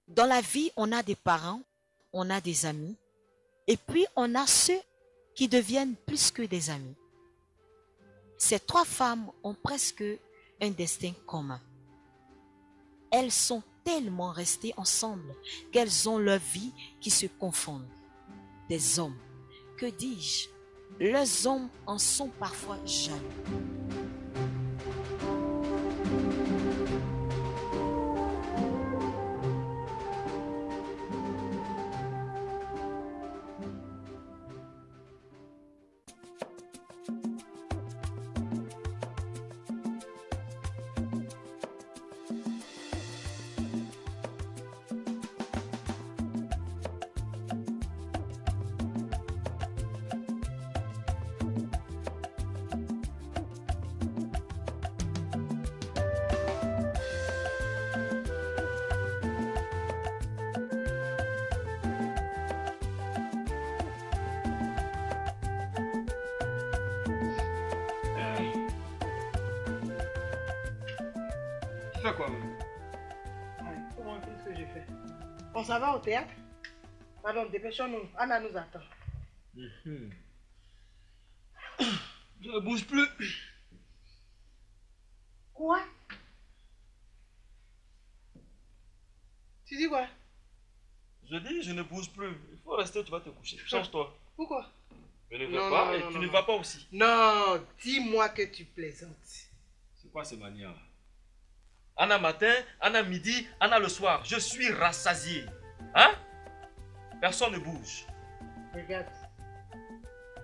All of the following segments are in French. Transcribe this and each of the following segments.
Dans la vie, on a des parents, on a des amis, et puis on a ceux qui deviennent plus que des amis. Ces trois femmes ont presque un destin commun. Elles sont tellement restées ensemble qu'elles ont leur vie qui se confondent. Des hommes, que dis-je, leurs hommes en sont parfois jaloux. Tu fais quoi, même? Comment qu'est-ce que j'ai fait? On s'en va au théâtre? Pardon, dépêchons-nous. Anna nous attend. Je ne bouge plus. Quoi? Tu dis quoi? Je dis, je ne bouge plus. Il faut rester, tu vas te coucher. Change-toi. Pourquoi? Je ne vais pas et tu ne vas pas aussi. Non, dis-moi que tu plaisantes. C'est quoi ces manières? Anna matin, Anna midi, Anna le soir. Je suis rassasié. Hein? Personne ne bouge. Regarde,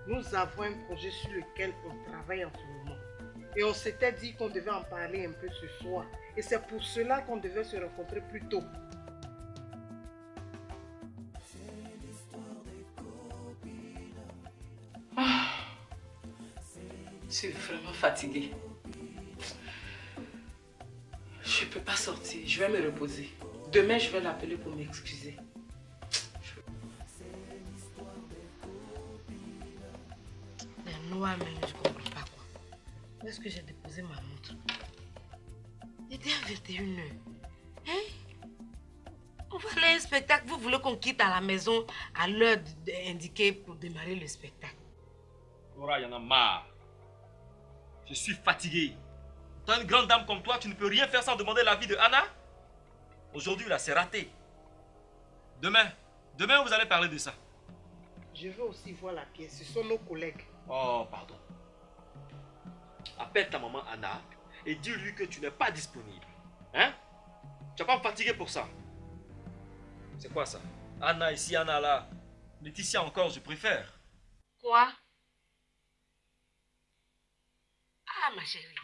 nous avons un projet sur lequel on travaille en ce moment. Et on s'était dit qu'on devait en parler un peu ce soir. Et c'est pour cela qu'on devait se rencontrer plus tôt. Je suis vraiment fatiguée. Je ne peux pas sortir, je vais me reposer. Demain, je vais l'appeler pour m'excuser. Moi-même, je ne comprends pas quoi. Où est-ce que j'ai déposé ma montre? Il était à 21h. Hein? On va aller à un spectacle. Vous voulez qu'on quitte à la maison à l'heure indiquée pour démarrer le spectacle? Laura, il y en a marre. Je suis fatigué. T'as une grande dame comme toi, tu ne peux rien faire sans demander l'avis de Anna. Aujourd'hui, là, c'est raté. Demain, vous allez parler de ça. Je veux aussi voir la pièce. Ce sont nos collègues. Oh, pardon. Appelle ta maman Anna et dis-lui que tu n'es pas disponible. Hein? Tu vas pas me fatiguer pour ça. C'est quoi ça? Anna ici, Anna là. Laetitia encore, je préfère. Quoi? Ah, ma chérie.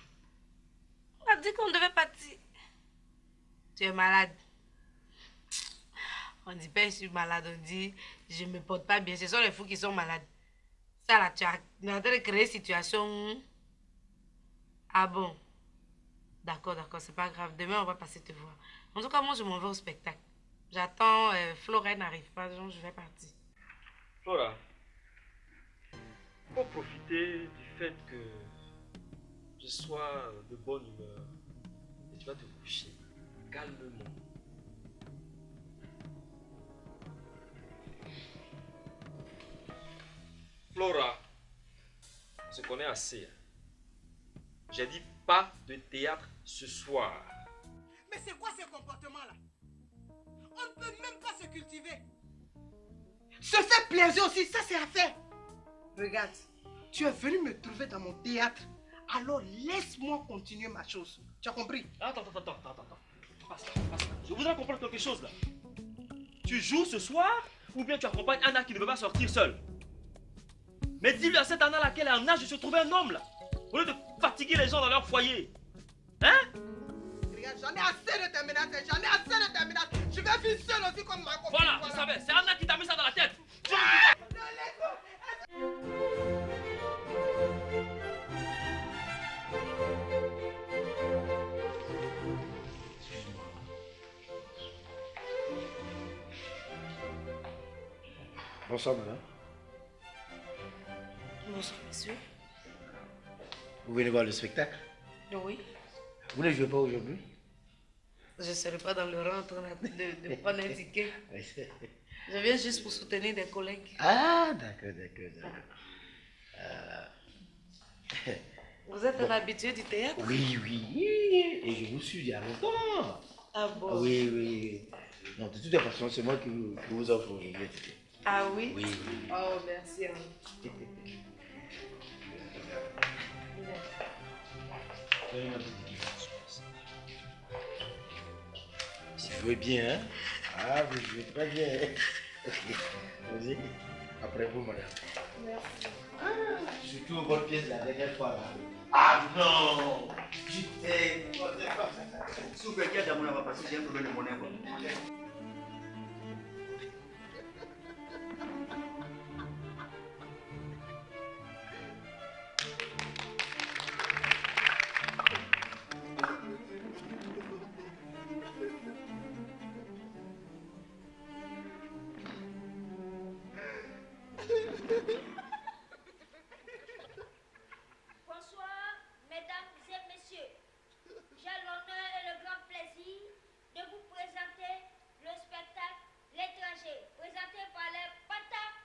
On a dit qu'on devait partir. Tu es malade. On dit pas je suis malade, on dit je me porte pas bien. Ce sont les fous qui sont malades. Ça là, tu es en train de créer une situation. Ah bon? D'accord, c'est pas grave. Demain, on va passer te voir. En tout cas, moi, je m'en vais au spectacle. J'attends, Flora n'arrive pas, donc je vais partir. Flora, il faut profiter du fait que je sois de bonne humeur. Et tu vas te coucher calmement. Flora, on se connaît assez. J'ai dit pas de théâtre ce soir. Mais c'est quoi ce comportement-là? On ne peut même pas se cultiver. Se faire plaisir aussi, ça c'est à faire. Regarde, tu es venu me trouver dans mon théâtre. Alors laisse-moi continuer ma chose. Tu as compris? Attends. Passe là. Je voudrais comprendre quelque chose là. Tu joues ce soir ou bien tu accompagnes Anna qui ne veut pas sortir seule? Mais dis-lui à cette Anna là qu'elle est en âge de se trouver un homme là. Au lieu de fatiguer les gens dans leur foyer. Hein? Regarde, j'en ai assez de tes menaces. Je vais vivre seule aussi comme ma copine. Voilà, je savais. C'est Anna qui t'a mis ça dans la tête. Bonsoir, madame. Bonsoir, monsieur. Vous venez voir le spectacle? Oui. Vous ne jouez pas aujourd'hui? Je ne serai pas dans le rang en train de prendre un ticket. Je viens juste pour soutenir des collègues. Ah, d'accord. Vous êtes un habitué du théâtre? Oui. Et je vous suis il y a longtemps. Ah bon? Ah, oui. Non, de toute façon, c'est moi qui vous offre aujourd'hui. Ah oui? Oui. Oh, merci. Si vous jouez bien, hein? Ah, vous jouez très bien. Ok. Vas-y. Après vous, madame. Merci. Ah, surtout votre pièce la dernière fois là. Ah non! J'étais. Si vous quelqu'un d'amour là-bas, parce que j'ai un problème de monnaie. Bonsoir, mesdames et messieurs. J'ai l'honneur et le grand plaisir de vous présenter le spectacle L'étranger, présenté par les Patapous.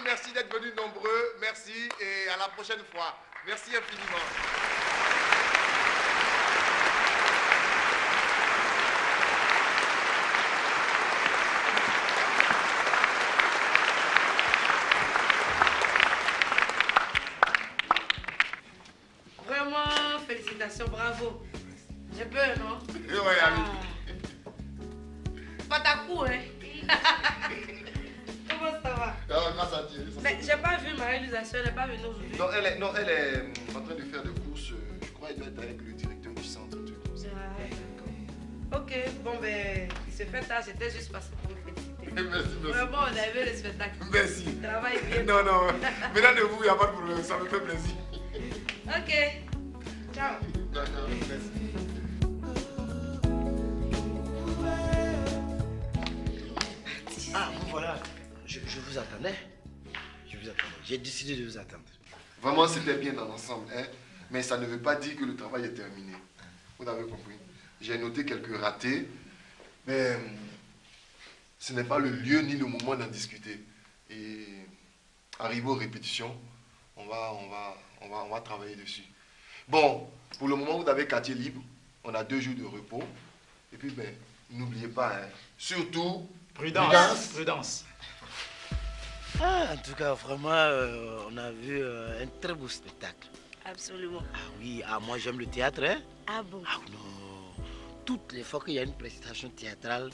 Merci d'être venus nombreux. Merci et à la prochaine fois. Merci infiniment. Vraiment, félicitations, bravo. J'ai peur, non? Oui, ami. Patapou, hein? Comment ça va? Grâce à Dieu. Mais j'ai pas vu ma réalisation, elle n'est pas venue aujourd'hui. Non, elle est en train de faire des courses. Je crois qu'elle doit être avec le directeur du centre. Ah, d'accord. Ok, bon, ben, il se fait tard, c'était juste passé pour me féliciter. Merci. Vraiment, on a vu le spectacle. Merci. Travaille bien. Non. Maintenant de vous, il n'y a pas de problème. Ça me fait plaisir. Ok. Ciao. D'accord, merci. Ah, bon, voilà. Je vous attendais. J'ai décidé de vous attendre. Vraiment, c'était bien dans l'ensemble, hein? Mais ça ne veut pas dire que le travail est terminé. Vous avez compris? J'ai noté quelques ratés, mais ce n'est pas le lieu ni le moment d'en discuter. Et arrivé aux répétitions, on va travailler dessus. Bon, pour le moment, vous avez quartier libre. On a 2 jours de repos. Et puis, ben, n'oubliez pas, hein, surtout... Prudence. Ah, en tout cas, vraiment, on a vu un très beau spectacle. Absolument. Ah oui, moi j'aime le théâtre, hein? Ah bon? Ah non, toutes les fois qu'il y a une prestation théâtrale,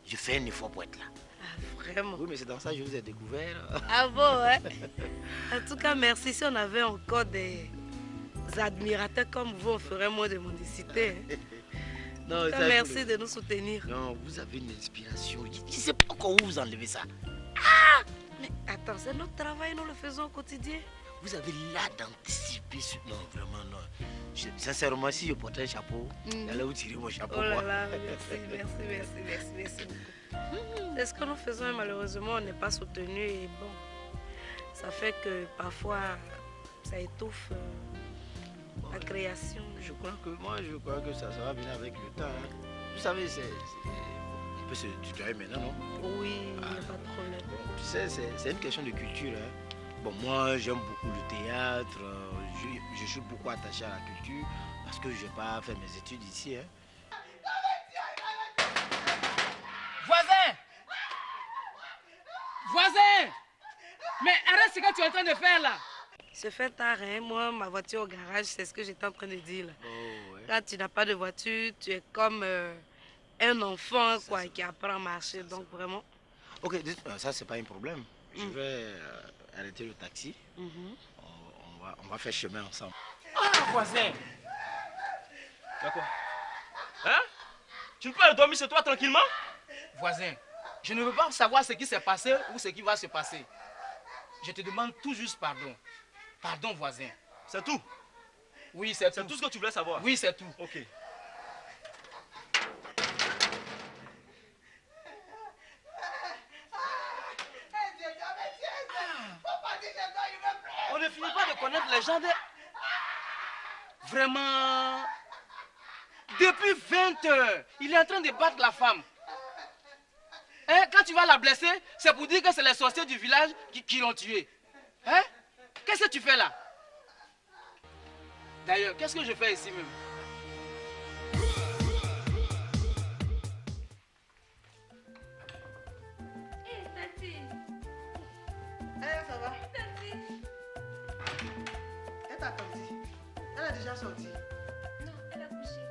je fais un effort pour être là. Ah, vraiment? Oui, mais c'est dans ça que je vous ai découvert. Ah bon, hein? En tout cas, merci. Si on avait encore des admirateurs comme vous, on ferait moins de mendicité. Hein? Non, En tout cas, merci de nous soutenir. Non, vous avez une inspiration. Je ne sais pas comment vous enlevez ça. Mais attends, c'est notre travail, nous le faisons au quotidien. Vous avez l'art d'anticiper sur... Non, vraiment, non. Sincèrement, si je portais un chapeau, j'allais vous tirer mon chapeau. Oh là là, merci beaucoup. C'est ce que nous faisons et malheureusement, on n'est pas soutenu et bon, ça fait que parfois, ça étouffe la création. Je crois que ça va venir avec le temps. Hein. Vous savez, on peut se tutoyer maintenant, non? Oui, il n'y a pas de problème. Bon, tu sais, c'est une question de culture. Hein. Bon, moi, j'aime beaucoup le théâtre. Je suis beaucoup attaché à la culture parce que je n'ai pas fait mes études ici. Hein. Voisin! Voisin! Mais arrête ce que tu es en train de faire là! Se fait tard, hein? Moi, ma voiture au garage, c'est ce que j'étais en train de dire là. Oh, ouais. Quand tu n'as pas de voiture, tu es comme un enfant quoi, qui apprend à marcher. Donc vraiment. Ok, ça c'est pas un problème. Je vais arrêter le taxi. On va faire chemin ensemble. Ah, voisin! Y'a quoi? Hein? Tu ne peux pas dormir chez toi tranquillement? Voisin, je ne veux pas savoir ce qui s'est passé ou ce qui va se passer. Je te demande tout juste pardon. Pardon, voisin. C'est tout? Oui, c'est tout. C'est tout ce que tu voulais savoir? Oui, c'est tout. Ok. On ne finit pas de connaître les gens de... Vraiment... Depuis 20 heures, il est en train de battre la femme. Hein? Quand tu vas la blesser, c'est pour dire que c'est les sorciers du village qui l'ont tué. Hein? Qu'est-ce que tu fais là? D'ailleurs, qu'est-ce que je fais ici même? Ça va? Elle t'a attendu. Elle a déjà sorti. Non, elle a couché.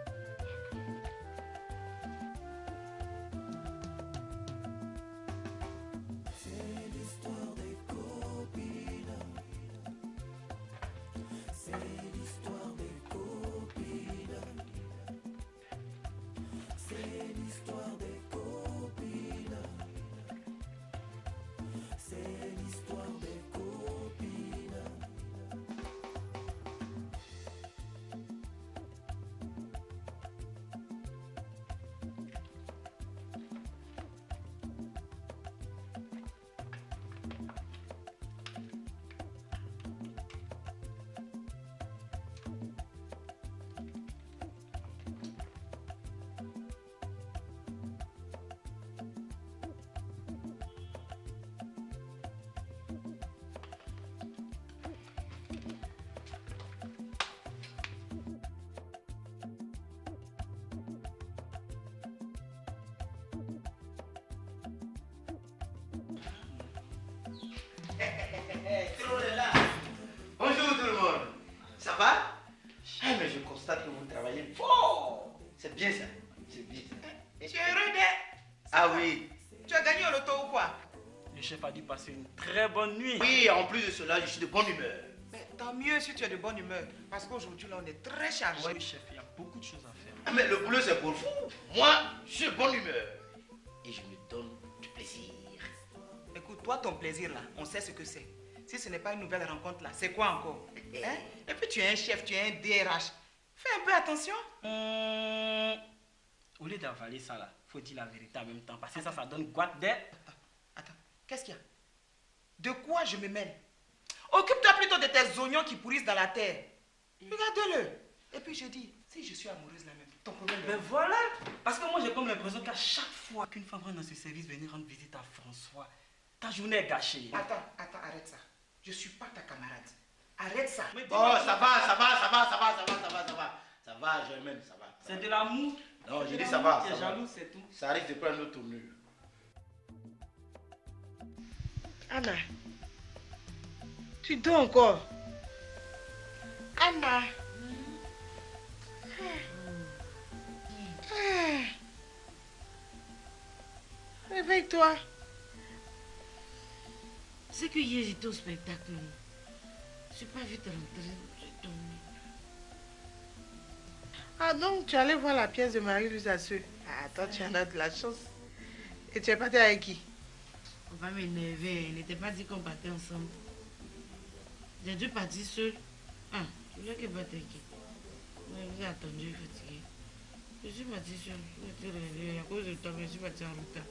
Bonjour tout le monde. Ça va? Ah, mais je constate que vous travaillez fort. C'est bien ça. C'est bien ça. Tu es heureux d'être? Ah oui. Tu as gagné au loto ou quoi? Le chef a dû passer une très bonne nuit. Oui, en plus de cela, je suis de bonne humeur. Mais tant mieux si tu es de bonne humeur. Parce qu'aujourd'hui, là, on est très chargé. Oui, chef, il y a beaucoup de choses à faire. Ah, mais le boulot, c'est pour vous. Moi, je suis de bonne humeur. Et je me donne du plaisir. Écoute, toi, ton plaisir, là, on sait ce que c'est. Si ce n'est pas une nouvelle rencontre, là, c'est quoi encore? Hein? Et puis, tu es un chef, tu es un DRH. Fais un peu attention. Au lieu d'avaler ça là, faut dire la vérité en même temps. Parce que ça donne quoi d'air. Attends, qu'est-ce qu'il y a? De quoi je me mêle? Occupe-toi plutôt de tes oignons qui pourrissent dans la terre. Regarde-le. Et puis je dis, si je suis amoureuse là même, ton problème. Ben voilà. Parce que moi j'ai comme l'impression qu'à chaque fois qu'une femme rentre dans ce service, venir rendre visite à François, ta journée est gâchée. Attends, arrête ça. Je suis pas ta camarade. Arrête ça. Mais Oh, ça va, Germaine, ça va. C'est de l'amour. Non, je dis ça va. Tu es Ça va. jaloux, c'est tout. Ça risque de prendre une autre tournure. Anna, tu dors encore? Anna. Réveille-toi. C'est que hier j'étais au spectacle. Je n'ai pas vu te rentrer. J'ai dormi. Ah donc, tu allais voir la pièce de Marie-Louise Asseux. Ah, toi, tu en as de la chance. Et tu es parti avec qui? On va m'énerver. Il n'était pas dit qu'on partait ensemble. J'ai dû partir seul. Ah, je voulais que partir avec qui? J'ai attendu, fatigué. Je suis partie seule. Je suis réveillée. À cause de toi, je suis partie en retard.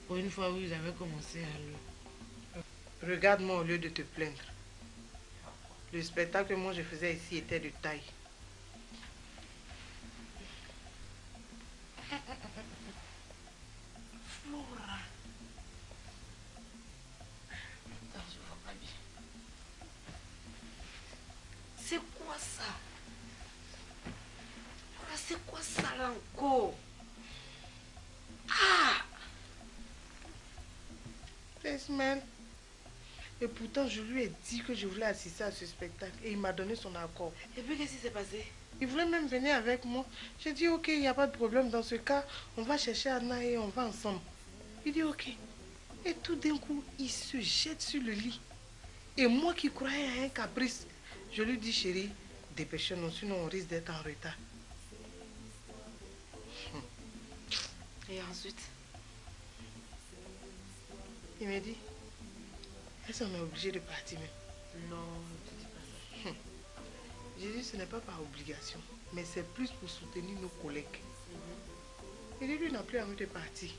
Pour une fois où ils avaient commencé à l'heure. Regarde-moi au lieu de te plaindre. Le spectacle que moi je faisais ici était de taille. Flora. Attends, je vois pas bien. Desmond. Et pourtant, je lui ai dit que je voulais assister à ce spectacle. Et il m'a donné son accord. Et puis, qu'est-ce qui s'est passé? Il voulait même venir avec moi. J'ai dit, ok, il n'y a pas de problème. Dans ce cas, on va chercher Anna et on va ensemble. Il dit, ok. Et tout d'un coup, il se jette sur le lit. Et moi qui croyais à un caprice, je lui dis, chérie, dépêchons-nous, sinon on risque d'être en retard. Et ensuite? Il me dit, est-ce qu'on est obligé de partir même? Non, tu dis pas ça. J'ai dit, ce n'est pas par obligation, mais c'est plus pour soutenir nos collègues. Il dit, lui n'a plus envie de partir.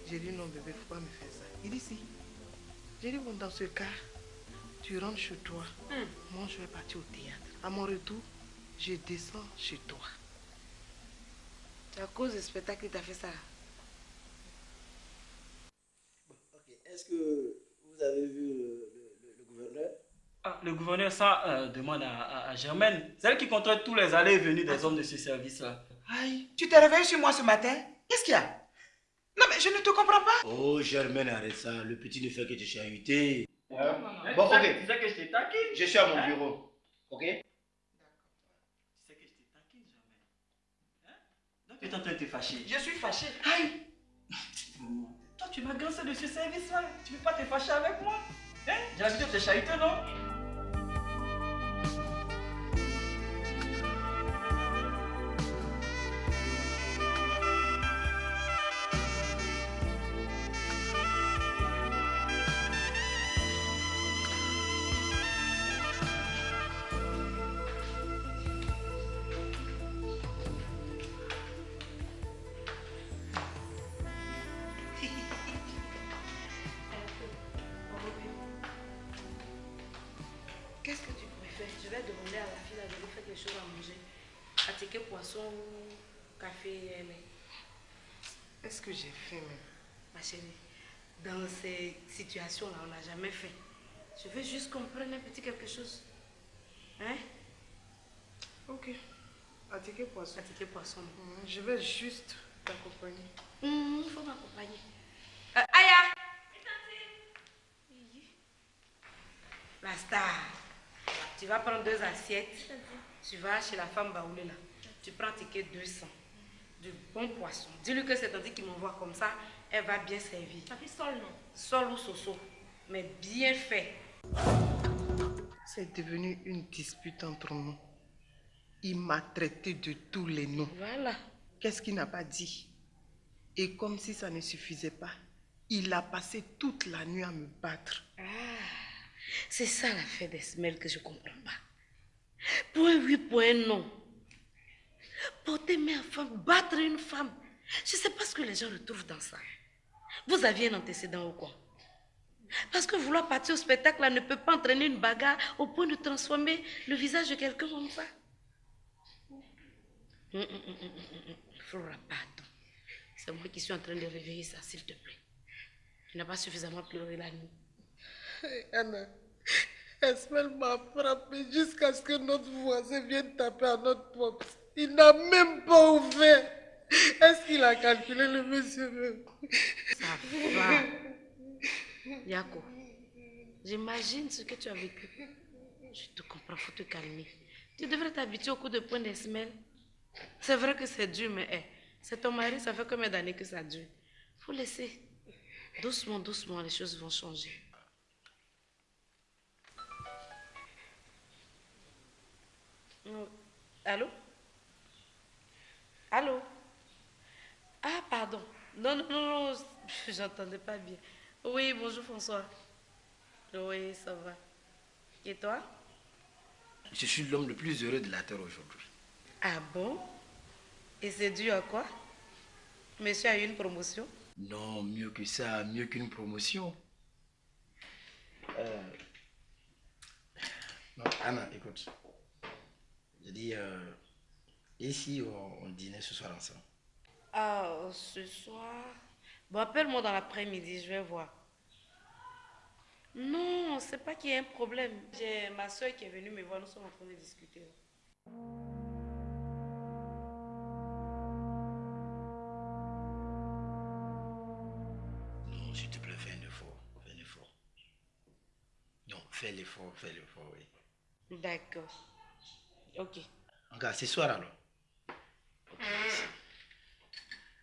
J'ai dit, non bébé, il ne faut pas me faire ça. Il dit, si. J'ai dit, bon, dans ce cas, tu rentres chez toi. Moi, je vais partir au théâtre. À mon retour, je descends chez toi. C'est à cause du spectacle que tu as fait ça. Ok, est-ce que vous avez vu le gouverneur? Ah, le gouverneur, ça demande à Germaine. C'est elle qui contrôle tous les allées et venues des hommes de ce service-là. Aïe, tu t'es réveillé sur moi ce matin? Qu'est-ce qu'il y a? Non mais je ne te comprends pas. Oh Germaine, arrête ça. Le petit ne fait que te chahuter. Bon, ok. Tu sais que je t'ai taquine. Je suis à mon bureau. Ok? Tu sais que je t'ai taquine, Germaine. Donc tu es en train de te fâcher. Je suis fâché. Aïe! Toi, tu m'as gancé de ce service-là. Tu ne veux pas te fâcher avec moi? Hein? J'ai l'habitude de te chahuter, non? Qu'est-ce que tu préfères? Je vais demander à la fille de lui faire quelque chose à manger. Attiquer poisson, café et lait. Est-ce que j'ai faim même? Ma chérie, dans ces situations-là, on n'a jamais fait. Je veux juste qu'on prenne un petit quelque chose. Hein? Ok. Attiquer poisson. Attiquer poisson. Je vais juste t'accompagner. Il faut m'accompagner. Aya! La star. Tu vas prendre 2 assiettes. Tu vas chez la femme baoulée là. Tu prends ticket 200. Du bon poisson. Dis-lui que c'est tandis qui m'envoie comme ça. Elle va bien servir. Ça fait sol, non? Sol ou soso. Mais bien fait. C'est devenu une dispute entre nous. Il m'a traité de tous les noms. Voilà. Qu'est-ce qu'il n'a pas dit? Et comme si ça ne suffisait pas, il a passé toute la nuit à me battre. C'est ça l'affaire des semelles que je ne comprends pas. Pour un oui, pour un non. Porter main à femme, battre une femme. Je ne sais pas ce que les gens retrouvent dans ça. Vous aviez un antécédent ou quoi? Parce que vouloir partir au spectacle là, ne peut pas entraîner une bagarre au point de transformer le visage de quelqu'un comme ça. Flora, pardon. C'est moi qui suis en train de réveiller ça, s'il te plaît. Tu n'as pas suffisamment pleuré la nuit. Hey, Anna, Esmel m'a frappé jusqu'à ce que notre voisin vienne taper à notre porte. Il n'a même pas ouvert. Est-ce qu'il a calculé le monsieur? Ça va. Yako, j'imagine ce que tu as vécu. Je te comprends, faut te calmer. Tu devrais t'habituer au coup de poing des semelles. C'est vrai que c'est dur, mais c'est ton mari, ça fait combien d'années que ça dure? Faut laisser. Doucement, doucement, les choses vont changer. Allô? Allô? Ah, pardon. Non, non, non, non, j'entendais pas bien. Oui, bonjour François. Oui, ça va. Et toi? Je suis l'homme le plus heureux de la terre aujourd'hui. Ah bon? Et c'est dû à quoi? Monsieur a eu une promotion? Non, mieux que ça, mieux qu'une promotion. Non, Anna, écoute. Je dis, ici, on dînait ce soir ensemble. Ah, ce soir? Bon, appelle-moi dans l'après-midi, je vais voir. Non, c'est pas qu'il y a un problème. J'ai ma soeur qui est venue me voir, nous sommes en train de discuter. Non, Non, s'il te plaît, fais un effort. Fais un effort. Non, fais l'effort, oui. D'accord. Ok. Encore, ce soir alors. Ok, merci.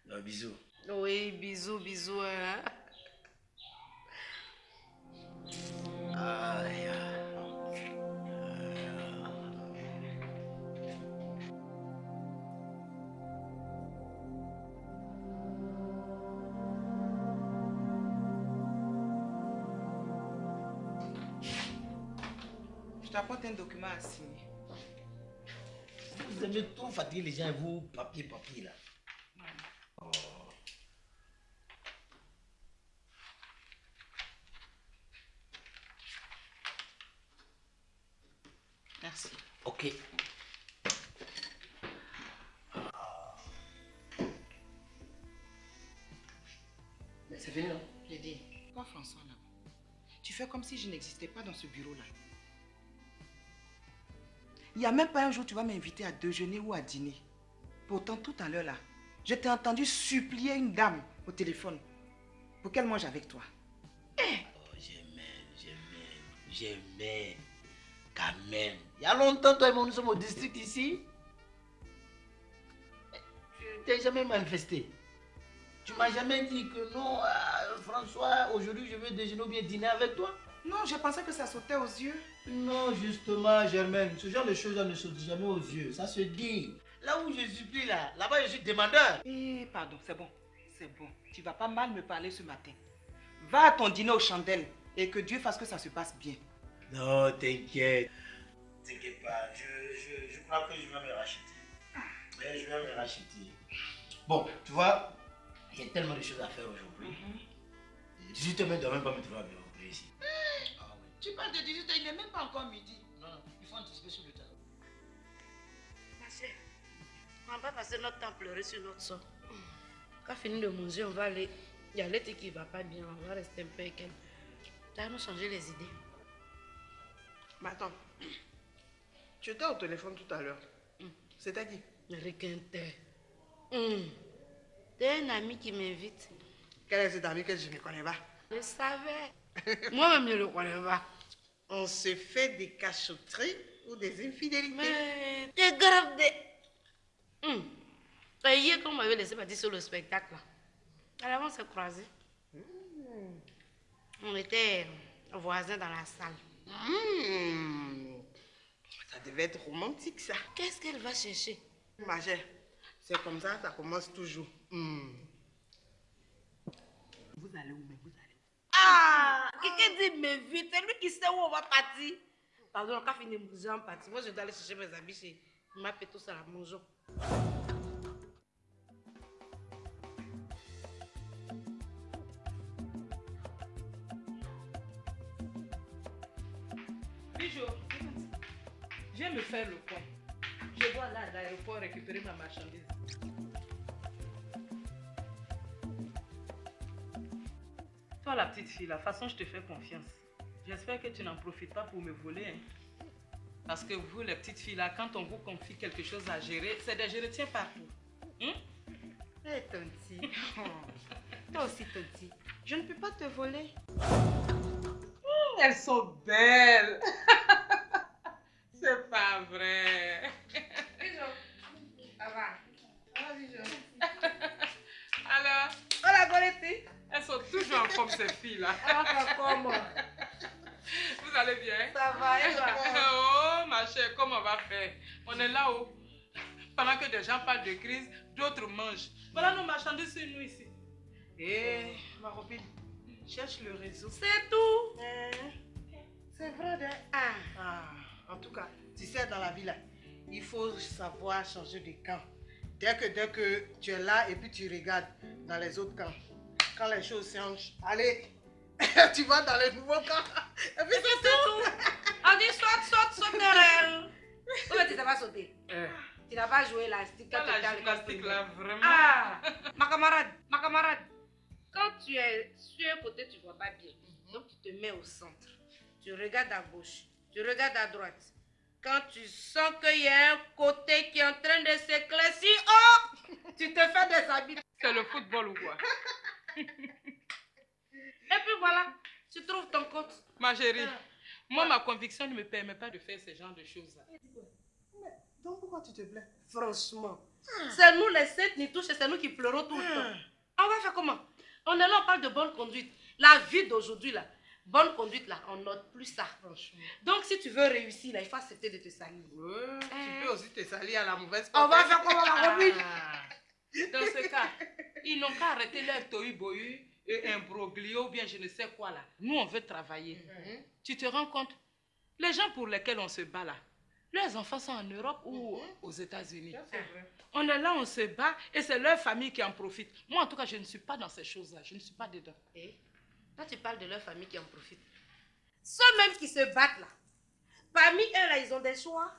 Non, bisous. Oui, bisous. Hein? Aïe. Je t'apporte un document à signer. Vous aimez trop fatiguer les gens et vous, papier là. Oh. Merci. Ok. Mais c'est fini, non? J'ai dit, toi François là, tu fais comme si je n'existais pas dans ce bureau-là. Il n'y a même pas un jour tu vas m'inviter à déjeuner ou à dîner. Pourtant, tout à l'heure là, je t'ai entendu supplier une dame au téléphone pour qu'elle mange avec toi. Oh, j'aimais. Quand même. Il y a longtemps, toi et moi, nous sommes au district ici. Tu t'es jamais manifesté. Tu m'as jamais dit que non, François, aujourd'hui je veux déjeuner ou bien dîner avec toi. Non, je pensais que ça sautait aux yeux. Non, justement, Germaine, ce genre de choses ne sautent jamais aux yeux. Ça se dit. Là où je supplie, là-bas je suis demandeur. Eh, pardon, c'est bon. Tu vas pas mal me parler ce matin. Va à ton dîner aux chandelles et que Dieu fasse que ça se passe bien. Non, t'inquiète. T'inquiète pas, je crois que je vais me racheter. Je vais me racheter. Bon, tu vois, il y a tellement de choses à faire aujourd'hui. 18h ne doit même pas me trouver à me rencontrer ici. Ah, oui. Tu parles de 18h, il n'est même pas encore midi. Non, il faut anticiper sur le temps. Ma soeur, on va pas passer notre temps à pleurer sur notre sort. Quand fini de manger, on va aller. Il y a l'été qui ne va pas bien, on va rester un peu avec elle. Ça va nous changer les idées. Mais attends, tu étais au téléphone tout à l'heure. C'est-à-dire? Requinter. T'es un ami qui m'invite. Quel est cet ami que je ne connais pas? Je savais. Moi-même, je ne le connais pas. On se fait des cachotteries ou des infidélités. Mais c'est grave de... Et hier, quand on m'avait laissé partir sur le spectacle, à l'avant, on s'est croisés. On était voisins dans la salle. Ça devait être romantique, ça. Qu'est-ce qu'elle va chercher? Ma chère, c'est comme ça commence toujours. Vous allez où, mais vous allez où? Ah! Quelqu'un dit, mais vite, c'est lui qui sait où on va partir. Pardon, quand finir de manger, on partit. Moi, je dois aller chercher mes habits chez ma pétousse à la maison. Bijou, viens me faire le point. Je dois aller à l'aéroport récupérer ma marchandise. Toi, la petite fille, la façon je te fais confiance. J'espère que tu n'en profites pas pour me voler. Hein. Parce que vous, les petites filles, là, quand on vous confie quelque chose à gérer, c'est des je retiens partout. Eh, Tonti. Toi aussi, Tonti. Je ne peux pas te voler. Elles sont belles. C'est pas vrai. Bijou. Ça va? Ça va, Bijou? Alors, Hola, Goretti. elles sont toujours comme ces filles-là. Ah, comment? Vous allez bien? Ça va, et toi? Oh, ma chère, comment on va faire? On est là-haut. Pendant que des gens parlent de crise, d'autres mangent. Voilà nos marchandises sur nous ici. Eh, ma copine, cherche le réseau. C'est tout. C'est vrai, en tout cas, tu sais, dans la vie, là, il faut savoir changer de camp. Dès que tu es là et puis tu regardes dans les autres camps, quand les choses changent, allez, tu vas dans les nouveaux camps. Et puis c'est tout. On dit saute derrière. Où est-ce que tu vas sauter? Tu n'as pas joué l'élastique quand tu étais à l'école gymnastique là, vraiment. Ah, ma camarade, quand tu es sur un côté, tu ne vois pas bien. Donc tu te mets au centre. Tu regardes à gauche, tu regardes à droite. Quand tu sens qu'il y a un côté qui est en train de s'éclaircir, oh, tu te fais des habits. C'est le football ou quoi? voilà, tu trouves ton compte. Ma chérie, moi, ma conviction ne me permet pas de faire ce genre de choses-là. Donc pourquoi tu te plais? Franchement, c'est nous les sept ni touches, c'est nous qui pleurons tout le temps. On va faire comment? On est là, on parle de bonne conduite. La vie d'aujourd'hui, là, bonne conduite, là, on note plus ça. Donc, si tu veux réussir, là, il faut accepter de te salir. Tu peux aussi te salir à la mauvaise On va côté. faire comment, ma copine? Dans ce cas, ils n'ont qu'à arrêter leur tohu-bohu et imbroglio ou bien je ne sais quoi là. Nous, on veut travailler. Tu te rends compte? Les gens pour lesquels on se bat là, leurs enfants sont en Europe ou aux États-Unis. On est là, on se bat et c'est leur famille qui en profite. Moi, en tout cas, je ne suis pas dans ces choses-là. Je ne suis pas dedans. Là, tu parles de leur famille qui en profite. Ceux-mêmes qui se battent là, parmi eux là, ils ont des choix.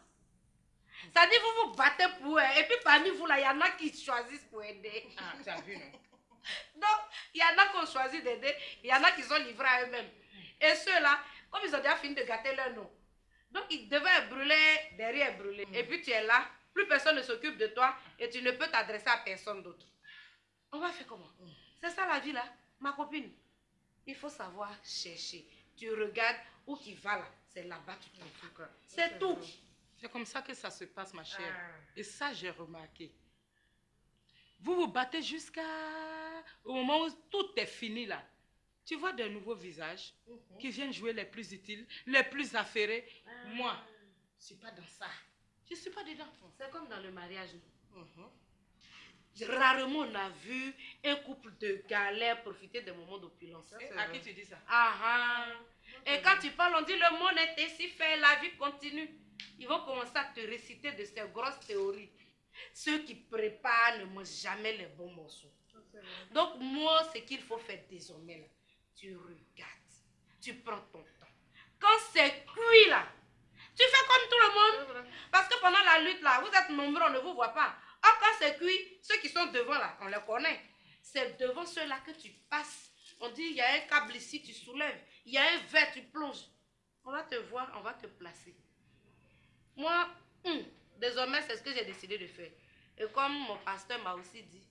Ça dit, vous vous battez pour eux. Et puis parmi vous là, il y en a qui choisissent pour aider. Ah, tu as vu, non? Donc, il y en a qui ont choisi d'aider, il y en a qui sont livrés à eux-mêmes. Et ceux-là, comme ils ont déjà fini de gâter leur nom, donc ils devaient brûler derrière brûler. Et puis tu es là, plus personne ne s'occupe de toi et tu ne peux t'adresser à personne d'autre. On va faire comment? C'est ça la vie là, ma copine. Il faut savoir chercher. Tu regardes où qui va là, c'est là-bas tu trouves. C'est tout. C'est comme ça que ça se passe, ma chère. Et ça, j'ai remarqué. Vous vous battez jusqu'au moment où tout est fini là. Tu vois de nouveaux visages qui viennent jouer les plus utiles, les plus affairés. Moi, je ne suis pas dans ça. Je ne suis pas dedans. C'est comme dans le mariage. Rarement on a vu un couple de galères profiter des moments d'opulence. À qui tu dis ça? Et quand tu parles, on dit le monde est ainsi fait, la vie continue. Ils vont commencer à te réciter de ces grosses théories. Ceux qui préparent ne mangent jamais les bons morceaux. Donc moi, ce qu'il faut faire désormais, là, tu regardes, tu prends ton temps. Quand c'est cuit là, tu fais comme tout le monde. Parce que pendant la lutte là, vous êtes nombreux, on ne vous voit pas. Or quand c'est cuit, ceux qui sont devant là, on les connaît. C'est devant ceux-là que tu passes. On dit, il y a un câble ici, tu soulèves. Il y a un verre, tu plonges. On va te voir, on va te placer. Moi, désormais, c'est ce que j'ai décidé de faire. Et comme mon pasteur m'a aussi dit,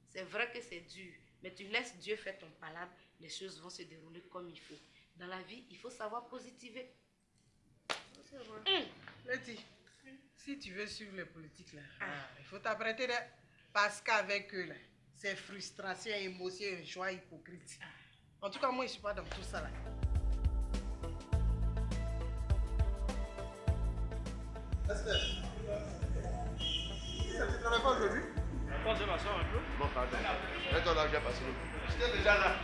c'est vrai que c'est dur, mais tu laisses Dieu faire ton palabre, les choses vont se dérouler comme il faut. Dans la vie, il faut savoir positiver. C'est vrai. Letty, si tu veux suivre les politiques, là, il faut t'apprêter là. Parce qu'avec eux, là, c'est frustration, émotion, joie hypocrite. En tout cas, moi, je ne suis pas dans tout ça là. Esther, tu ne travailles pas aujourd'hui? Attends, je m'assois un peu. Bon, pardon. Mets-toi là, viens passer. J'étais déjà là.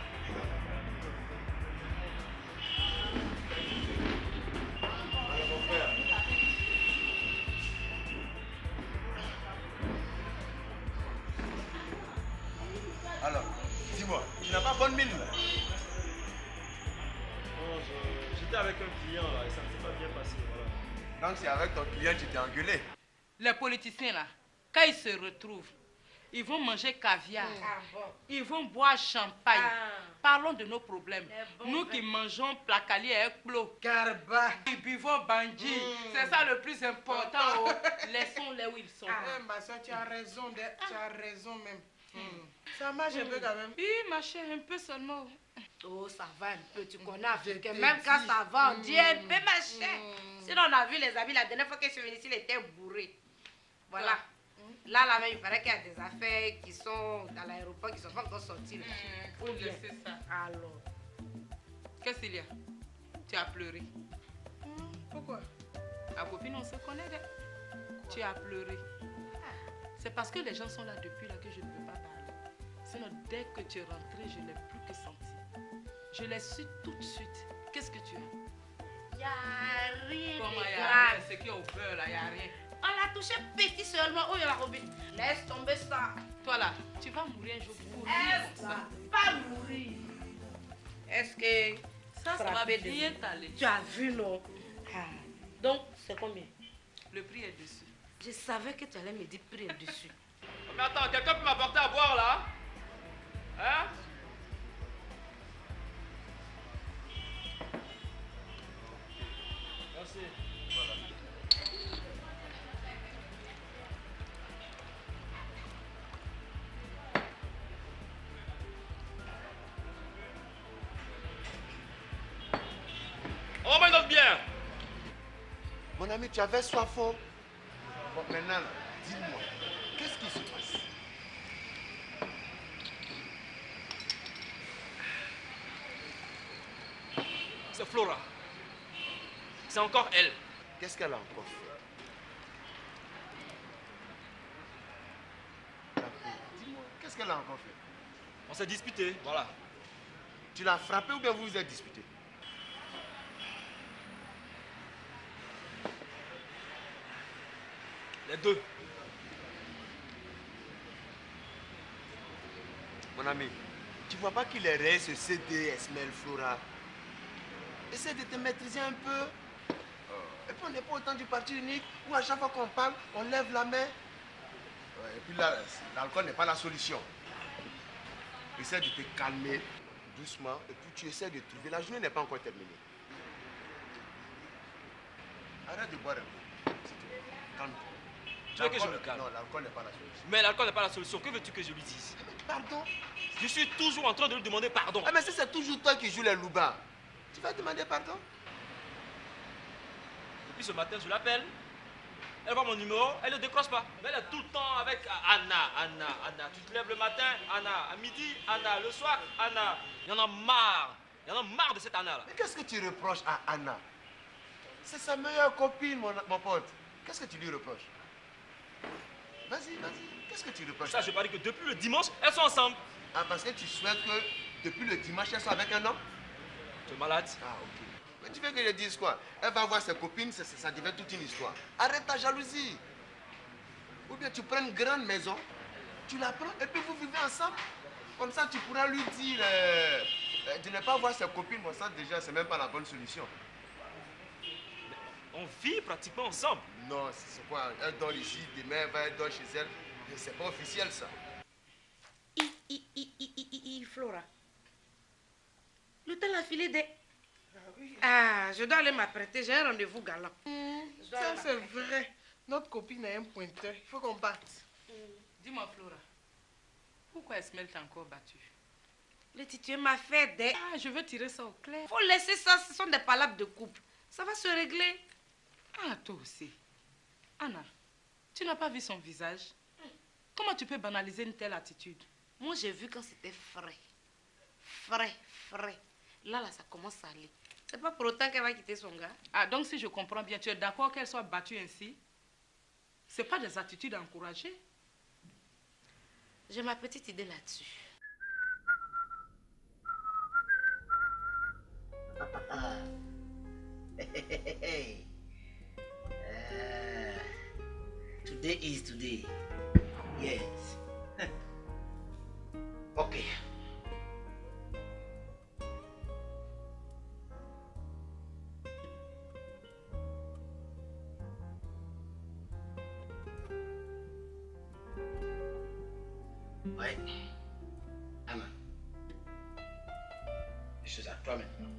Allez, mon frère. Alors, dis-moi, tu n'as pas bonne mine là? Non, j'étais avec un client là et ça ne s'est pas bien passé. Voilà. Donc c'est avec ton client que tu t'es engueulé. Les politiciens là, quand ils se retrouvent, ils vont manger caviar, ils vont boire champagne. Parlons de nos problèmes. Nous qui mangeons placali et plo, Garba, qui buvons bandji, c'est ça le plus important. Oh. Laissons-les où ils sont. ma soeur, tu as raison, tu as raison même. Ça marche un peu quand même. Oui, ma chère, un peu seulement. Oh, ça va un peu, tu connais Africain. Même quand ça va, on dit un peu, ma chère. Sinon, on a vu les amis la dernière fois que je suis venue ici, ils étaient bourrés. Voilà. Là, il paraît qu'il y a des affaires qui sont dans l'aéroport, qui ne sont pas encore sorties. Faut laisser ça. Alors. Qu'est-ce qu'il y a? Tu as pleuré. Pourquoi? Ma copine, on se connaît. Tu as pleuré. C'est parce que les gens sont là depuis là que je ne peux pas parler. Sinon, dès que tu es rentré, je ne l'ai plus que senti. Je l'ai su tout de suite. Qu'est-ce que tu as? Il n'y a rien Comment il de y a rien? grave. C'est qui au beurre là, il n'y a rien. On l'a touché petit seulement. Oh, il y a la robine. Laisse tomber ça. Toi là, tu vas mourir un jour pour Elle comme va ça. pas mourir. Est-ce que Ça va frapper bien de- t'aller. Tu as vu, non? Donc, c'est combien? Le prix est dessus. Je savais que tu allais me dire prix dessus. Mais attends, quelqu'un peut m'apporter à boire là? Hein? Merci. Mon ami, tu avais soif. Bon, maintenant, dis-moi, qu'est-ce qui se passe? C'est Flora. C'est encore elle. Qu'est-ce qu'elle a encore fait? Dis-moi, qu'est-ce qu'elle a encore fait? On s'est disputé, voilà. Tu l'as frappé ou bien vous vous êtes disputé? Les deux. Mon ami, tu vois pas qu'il est réel ce CD, Esmel Flora? Essaie de te maîtriser un peu. Et puis on n'est pas au temps du parti unique où à chaque fois qu'on parle, on lève la main. Et puis là, l'alcool n'est pas la solution. Essaie de te calmer doucement et puis tu essaies de trouver. La journée n'est pas encore terminée. Arrête de boire un peu. Calme-toi. Tu veux que je me calme? Non, l'alcool n'est pas la solution. Mais l'alcool n'est pas la solution. Que veux-tu que je lui dise? Pardon? Je suis toujours en train de lui demander pardon. Ah mais si c'est toujours toi qui joues les loupards, tu vas demander pardon? Depuis ce matin, je l'appelle. Elle voit mon numéro, elle ne décroche pas. Mais elle est tout le temps avec Anna. Tu te lèves le matin, Anna. À midi, Anna. Le soir, Anna. Il y en a marre. Il y en a marre de cette Anna-là. Mais qu'est-ce que tu reproches à Anna? C'est sa meilleure copine, mon pote. Qu'est-ce que tu lui reproches? Vas-y. Qu'est-ce que tu reproches? Ça, je parie que depuis le dimanche, elles sont ensemble. Ah, parce que tu souhaites que depuis le dimanche, elles soient avec un homme? Tu es malade? Ah, ok. Mais tu veux que je dise quoi? Elle va voir ses copines, ça devient toute une histoire. Arrête ta jalousie. Ou bien tu prends une grande maison, tu la prends et puis vous vivez ensemble. Comme ça, tu pourras lui dire de ne pas voir ses copines. Bon, ça déjà, c'est même pas la bonne solution. On vit pratiquement ensemble. Non, c'est quoi? Elle dort ici, demain, elle dort chez elle. C'est pas officiel, ça. Flora. Le temps a filé des... Ah, je dois aller m'apprêter, j'ai un rendez-vous galant. Ça, c'est vrai. Notre copine a un pointeur. Il faut qu'on batte. Dis-moi, Flora, pourquoi Esmel t'a encore battu? Letty, tu m'as fait des... Ah, je veux tirer ça au clair. Faut laisser ça, ce sont des palabres de couple. Ça va se régler. Ah, toi aussi. Anna, tu n'as pas vu son visage? Comment tu peux banaliser une telle attitude? Moi, j'ai vu quand c'était frais. Frais. Là, ça commence à aller. C'est pas pour autant qu'elle va quitter son gars. Ah, donc si je comprends bien, tu es d'accord qu'elle soit battue ainsi? C'est pas des attitudes à encourager? J'ai ma petite idée là-dessus. Today is today. Yes. Okay. Ouais. Anna. Je suis à toi maintenant.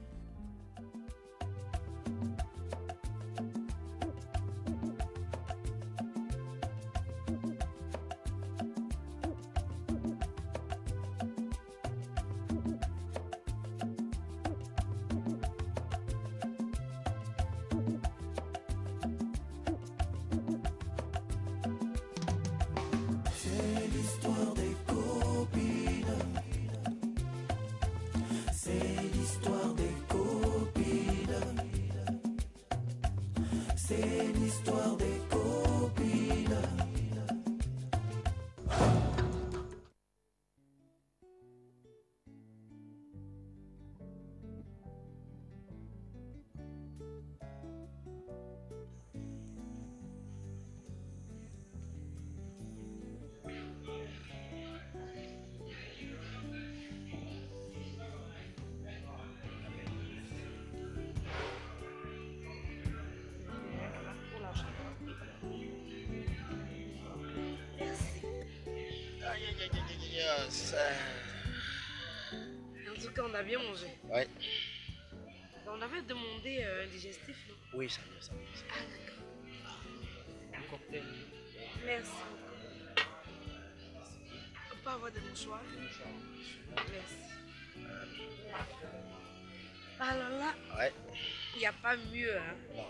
En tout cas, on a bien mangé. Ouais. On avait demandé un digestif, non? Oui, ça va. Ah, d'accord. Un cocktail. Merci. On peut avoir des mouchoirs? Merci. Alors là, Ouais. il n'y a pas mieux. Hein. Bon,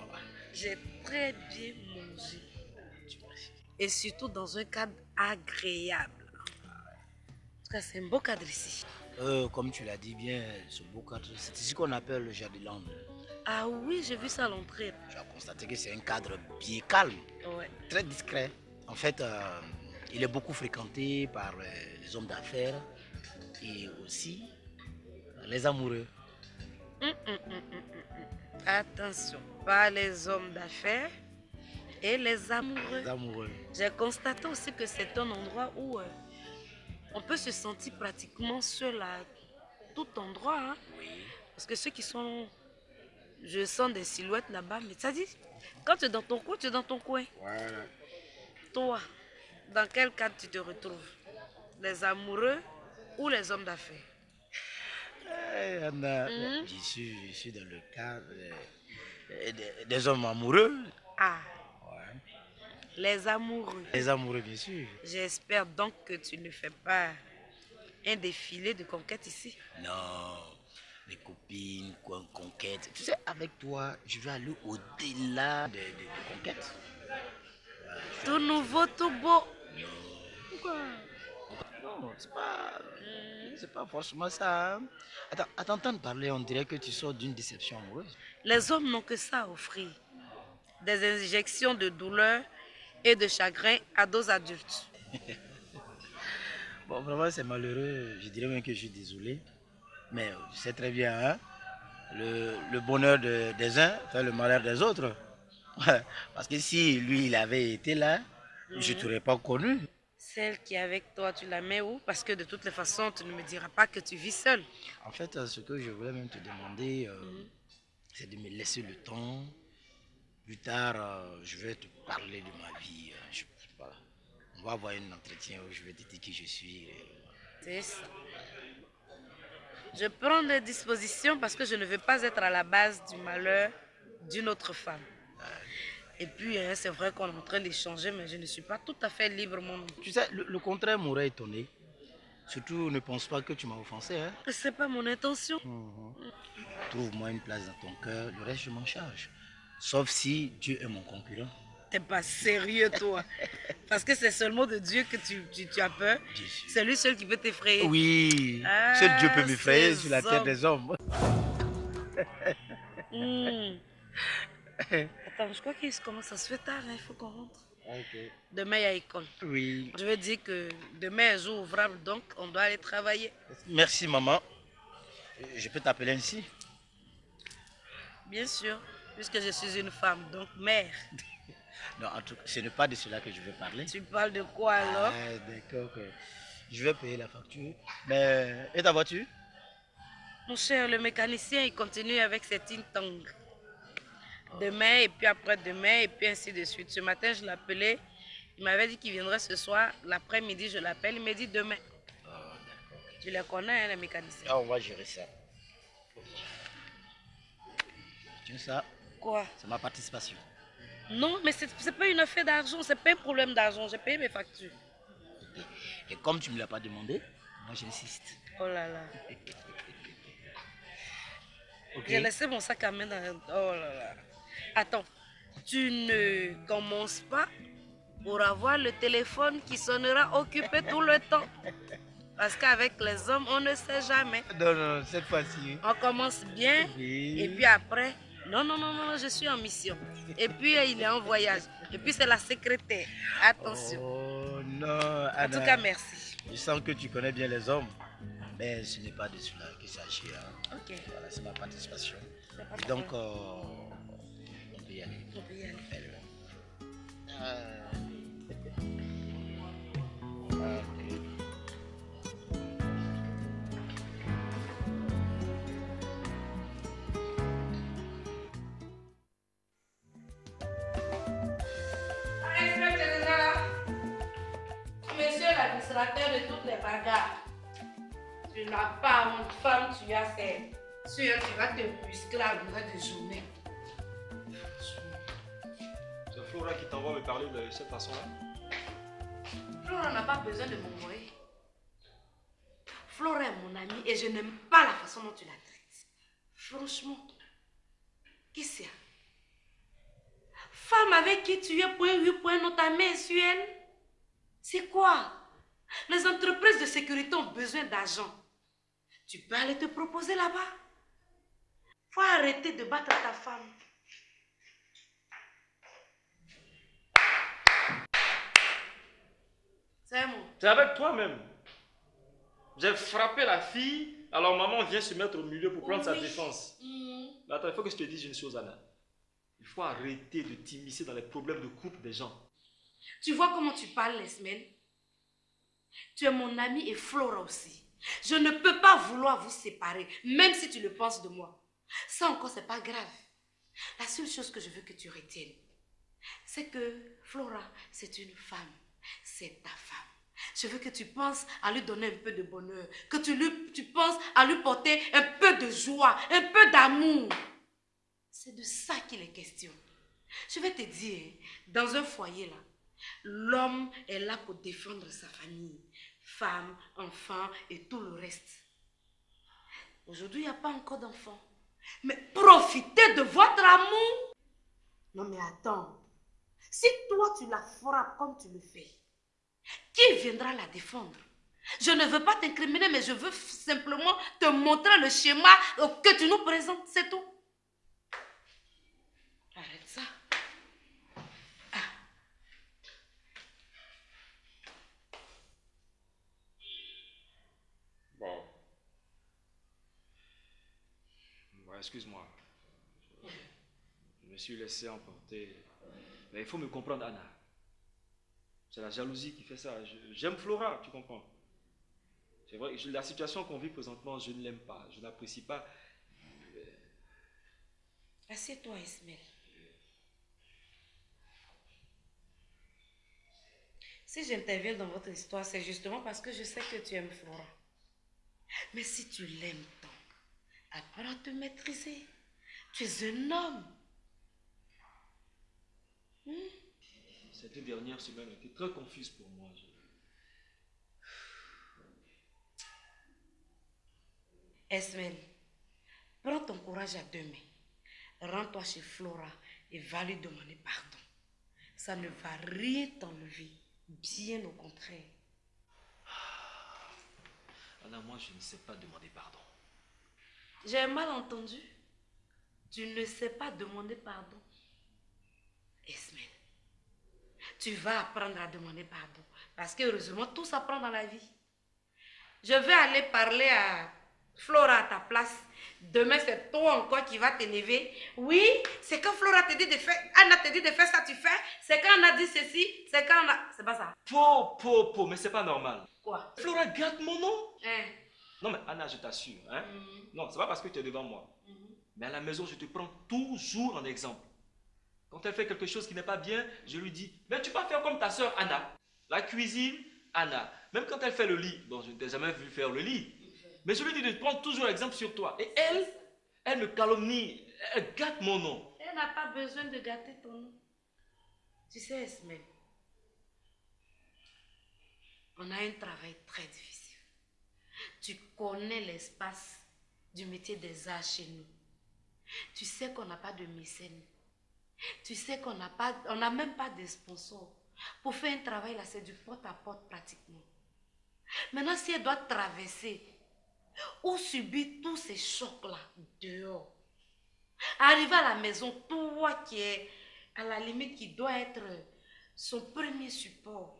J'ai très bien mangé. Et surtout dans un cadre agréable. En tout cas, c'est un beau cadre ici. comme tu l'as dit bien, ce beau cadre, c'est ici qu'on appelle le Jardinland. Ah oui, j'ai vu ça à l'entrée. Tu as constaté que c'est un cadre bien calme, Ouais. très discret. En fait, il est beaucoup fréquenté par les hommes d'affaires et aussi les amoureux. Attention, pas les hommes d'affaires et les amoureux. Les amoureux. J'ai constaté aussi que c'est un endroit où on peut se sentir pratiquement seul à tout endroit. Hein? Oui. Parce que ceux qui sont... Je sens des silhouettes là-bas, mais ça dit, quand tu es dans ton coin, tu es dans ton coin. Voilà. Toi, dans quel cadre tu te retrouves? Les amoureux ou les hommes d'affaires? Anna, je suis dans le cadre des hommes amoureux. Ah, Ouais. les amoureux. Les amoureux, bien sûr. J'espère donc que tu ne fais pas un défilé de conquête ici. Non, les copines, conquêtes. Tu sais, avec toi, je vais aller au-delà des conquêtes. Tout nouveau, tout beau. Pourquoi? Non, c'est pas forcément ça. Hein. Attends, à t'entendre parler, on dirait que tu sors d'une déception amoureuse. Les hommes n'ont que ça à offrir. Des injections de douleur et de chagrin à dose adulte. Bon, vraiment, c'est malheureux. Je dirais même que je suis désolé. Mais tu sais très bien, hein, le bonheur des uns fait le malheur des autres. Parce que si lui, il avait été là, je ne t'aurais pas connu. Celle qui est avec toi, tu la mets où? Parce que de toutes les façons, tu ne me diras pas que tu vis seul. En fait, ce que je voulais même te demander, c'est de me laisser le temps. Plus tard, je vais te parler de ma vie. Voilà. On va avoir un entretien où je vais te dire qui je suis. C'est ça. Je prends des dispositions parce que je ne veux pas être à la base du malheur d'une autre femme. Et puis, hein, c'est vrai qu'on est en train d'échanger, mais je ne suis pas tout à fait libre, mon nom. Tu sais, le contraire m'aurait étonné. Surtout, ne pense pas que tu m'as offensé. Hein? C'est pas mon intention. Trouve-moi une place dans ton cœur, le reste, je m'en charge. Sauf si Dieu est mon concurrent. T'es pas sérieux, toi. Parce que c'est seulement de Dieu que tu as peur. C'est lui seul qui peut t'effrayer. Oui, seul Dieu peut m'effrayer sur la terre des hommes. Attends, je crois qu'il commence à se faire tard, hein, il faut qu'on rentre. Okay. Demain, il y a école. Oui. Je veux dire que demain est jour ouvrable, donc on doit aller travailler. Merci, maman. Je peux t'appeler ainsi? Bien sûr, puisque je suis une femme, donc mère. Non, en tout cas, ce n'est pas de cela que je veux parler. Tu parles de quoi alors? D'accord, je vais payer la facture. Mais, et ta voiture? Mon cher, le mécanicien, il continue avec ses ting-tong. Demain, et puis après-demain, et puis ainsi de suite. Ce matin, je l'appelais. Il m'avait dit qu'il viendrait ce soir. L'après-midi, je l'appelle. Il me dit demain. Oh, d'accord. Tu les connais, hein, les mécaniciens? Ah, on va gérer ça. Tu sais ça? Quoi? C'est ma participation. Non, mais c'est pas une affaire d'argent. C'est pas un problème d'argent. J'ai payé mes factures. Et comme tu ne me l'as pas demandé, moi j'insiste. Oh là là. Okay. J'ai laissé mon sac à main dans... Oh là là. Attends, tu ne commences pas pour avoir le téléphone qui sonnera occupé tout le temps. Parce qu'avec les hommes, on ne sait jamais. Non, cette fois-ci. On commence bien, oui. Et puis après, non, je suis en mission. Et puis, il est en voyage. Et puis, c'est la secrétaire. Attention. Oh non, Anna. En tout cas, merci. Je sens que tu connais bien les hommes. Mais ce n'est pas de cela qu'il s'agit. Hein. Ok. Voilà, c'est ma participation. Et donc, on peut y aller. On peut y aller. Monsieur l'administrateur de toutes les bagarres, tu n'as pas honte, femme, tu as fait. Sûr, tu vas te muscler à durée de journée. C'est Flora qui t'envoie me parler de cette façon-là? Flora n'a pas besoin de m'envoyer. Flora est mon amie et je n'aime pas la façon dont tu la traites. Franchement, qui c'est? Femme avec qui tu es point oui, point non, ta main est sur elle. C'est quoi? Les entreprises de sécurité ont besoin d'argent. Tu peux aller te proposer là-bas. Faut arrêter de battre ta femme. C'est moi. C'est avec toi-même. J'ai frappé la fille, alors maman vient se mettre au milieu pour prendre sa défense. Mais attends, il faut que je te dise une chose, Anna. Il faut arrêter de t'immiscer dans les problèmes de couple des gens. Tu vois comment tu parles, Esmel? Tu es mon amie et Flora aussi. Je ne peux pas vouloir vous séparer, même si tu le penses de moi. Ça encore, c'est pas grave. La seule chose que je veux que tu retiennes, c'est que Flora, c'est une femme. C'est ta femme. Je veux que tu penses à lui donner un peu de bonheur, que tu penses à lui porter un peu de joie, un peu d'amour. C'est de ça qu'il est question. Je vais te dire, dans un foyer là, l'homme est là pour défendre sa famille, femme, enfants et tout le reste. Aujourd'hui, il n'y a pas encore d'enfants. Mais profitez de votre amour. Non mais attends, si toi tu la frappes comme tu le fais, qui viendra la défendre? Je ne veux pas t'incriminer, mais je veux simplement te montrer le schéma que tu nous présentes, c'est tout. Arrête ça. Bon. Ouais, excuse-moi. Je me suis laissé emporter. Mais il faut me comprendre, Anna. C'est la jalousie qui fait ça. J'aime Flora, tu comprends? C'est vrai, la situation qu'on vit présentement, je ne l'aime pas. Je n'apprécie pas. Assieds-toi, Esmel. Si j'interviens dans votre histoire, c'est justement parce que je sais que tu aimes Flora. Mais si tu l'aimes tant, apprends à te maîtriser. Tu es un homme. Cette dernière semaine a été très confuse pour moi. Esmel, prends ton courage à deux mains. Rends-toi chez Flora et va lui demander pardon. Ça ne va rien t'enlever. Bien au contraire. Anna, moi, je ne sais pas demander pardon. J'ai mal entendu. Tu ne sais pas demander pardon. Esmel, tu vas apprendre à demander pardon. Parce que heureusement, tout s'apprend dans la vie. Je vais aller parler à Flora à ta place. Demain, c'est toi encore qui va t'élever. Oui, c'est quand Flora te dit de faire, Anna te dit de faire ça, tu fais. C'est quand Anna dit ceci, c'est quand Anna... C'est pas ça. Mais c'est pas normal. Quoi? Flora garde mon nom. Hein? Non, mais Anna, je t'assure. Hein? Non, c'est pas parce que tu es devant moi. Mais à la maison, je te prends toujours en exemple. Quand elle fait quelque chose qui n'est pas bien, je lui dis, mais tu vas faire comme ta soeur Anna. La cuisine, Anna. Même quand elle fait le lit, bon, je ne t'ai jamais vu faire le lit. Mais je lui dis de prendre toujours exemple sur toi. Et elle me calomnie, elle gâte mon nom. Elle n'a pas besoin de gâter ton nom. Tu sais, Esmel, on a un travail très difficile. Tu connais l'espace du métier des arts chez nous. Tu sais qu'on n'a pas de mécène. Tu sais qu'on n'a même pas de sponsors. Pour faire un travail là, c'est du porte-à-porte pratiquement. Maintenant, si elle doit traverser ou subir tous ces chocs-là dehors, arriver à la maison, toi qui es à la limite, qui doit être son premier support,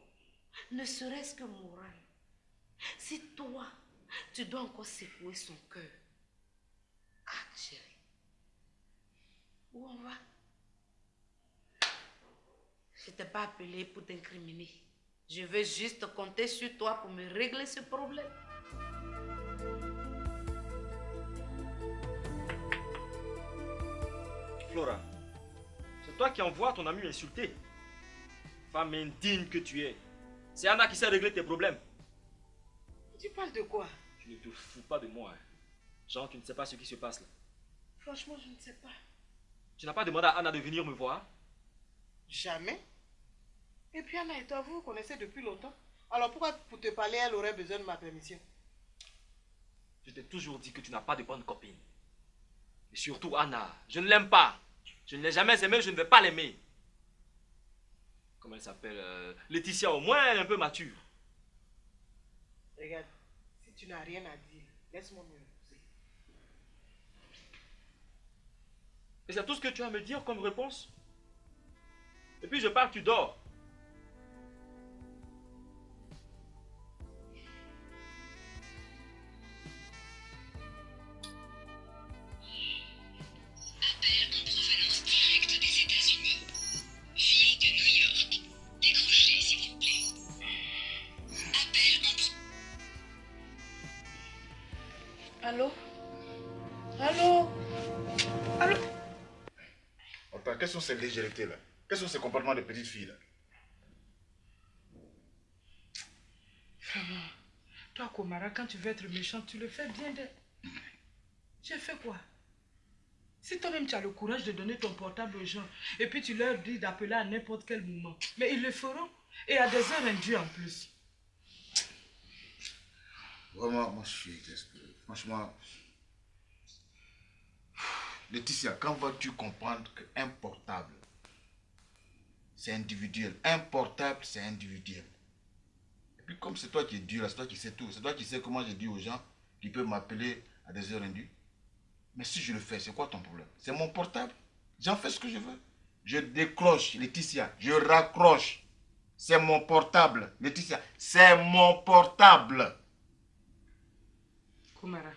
ne serait-ce que moral. Si toi, tu dois encore secouer son cœur, ah chérie, où on va? Je ne t'ai pas appelé pour t'incriminer. Je veux juste compter sur toi pour me régler ce problème. Flora, c'est toi qui envoies ton ami insulter. Femme indigne que tu es. C'est Anna qui sait régler tes problèmes. Tu parles de quoi? Tu ne te fous pas de moi. Hein. Genre, tu ne sais pas ce qui se passe là. Franchement, je ne sais pas. Tu n'as pas demandé à Anna de venir me voir? Jamais. Et puis Anna et toi, vous vous connaissez depuis longtemps. Alors pourquoi pour te parler, elle aurait besoin de ma permission? Je t'ai toujours dit que tu n'as pas de bonne copine. Et surtout Anna, je ne l'aime pas. Je ne l'ai jamais aimée, je ne vais pas l'aimer. Comment elle s'appelle Laetitia, au moins elle est un peu mature. Regarde, si tu n'as rien à dire, laisse-moi me reposer. Et c'est tout ce que tu as à me dire comme réponse? Et puis je pars, tu dors. Allô? Allô? Allô? Attends, quelles sont ces légèretés là? Quels sont ces comportements de petite fille là? Toi, Komara, quand tu veux être méchant, tu le fais bien. J'ai fait quoi? Si toi-même tu as le courage de donner ton portable aux gens et puis tu leur dis d'appeler à n'importe quel moment, mais ils le feront et à des heures indues en plus. Vraiment, moi je suis exaspéré. Franchement, Laetitia, quand vas-tu comprendre qu'un portable, c'est individuel? Un portable, c'est individuel. Et puis comme c'est toi qui es dur, c'est toi qui sais tout. C'est toi qui sais comment je dis aux gens qui peuvent m'appeler à des heures indues. Mais si je le fais, c'est quoi ton problème? C'est mon portable. J'en fais ce que je veux. Je décroche, Laetitia. Je raccroche. C'est mon portable. Laetitia, c'est mon portable. Komara,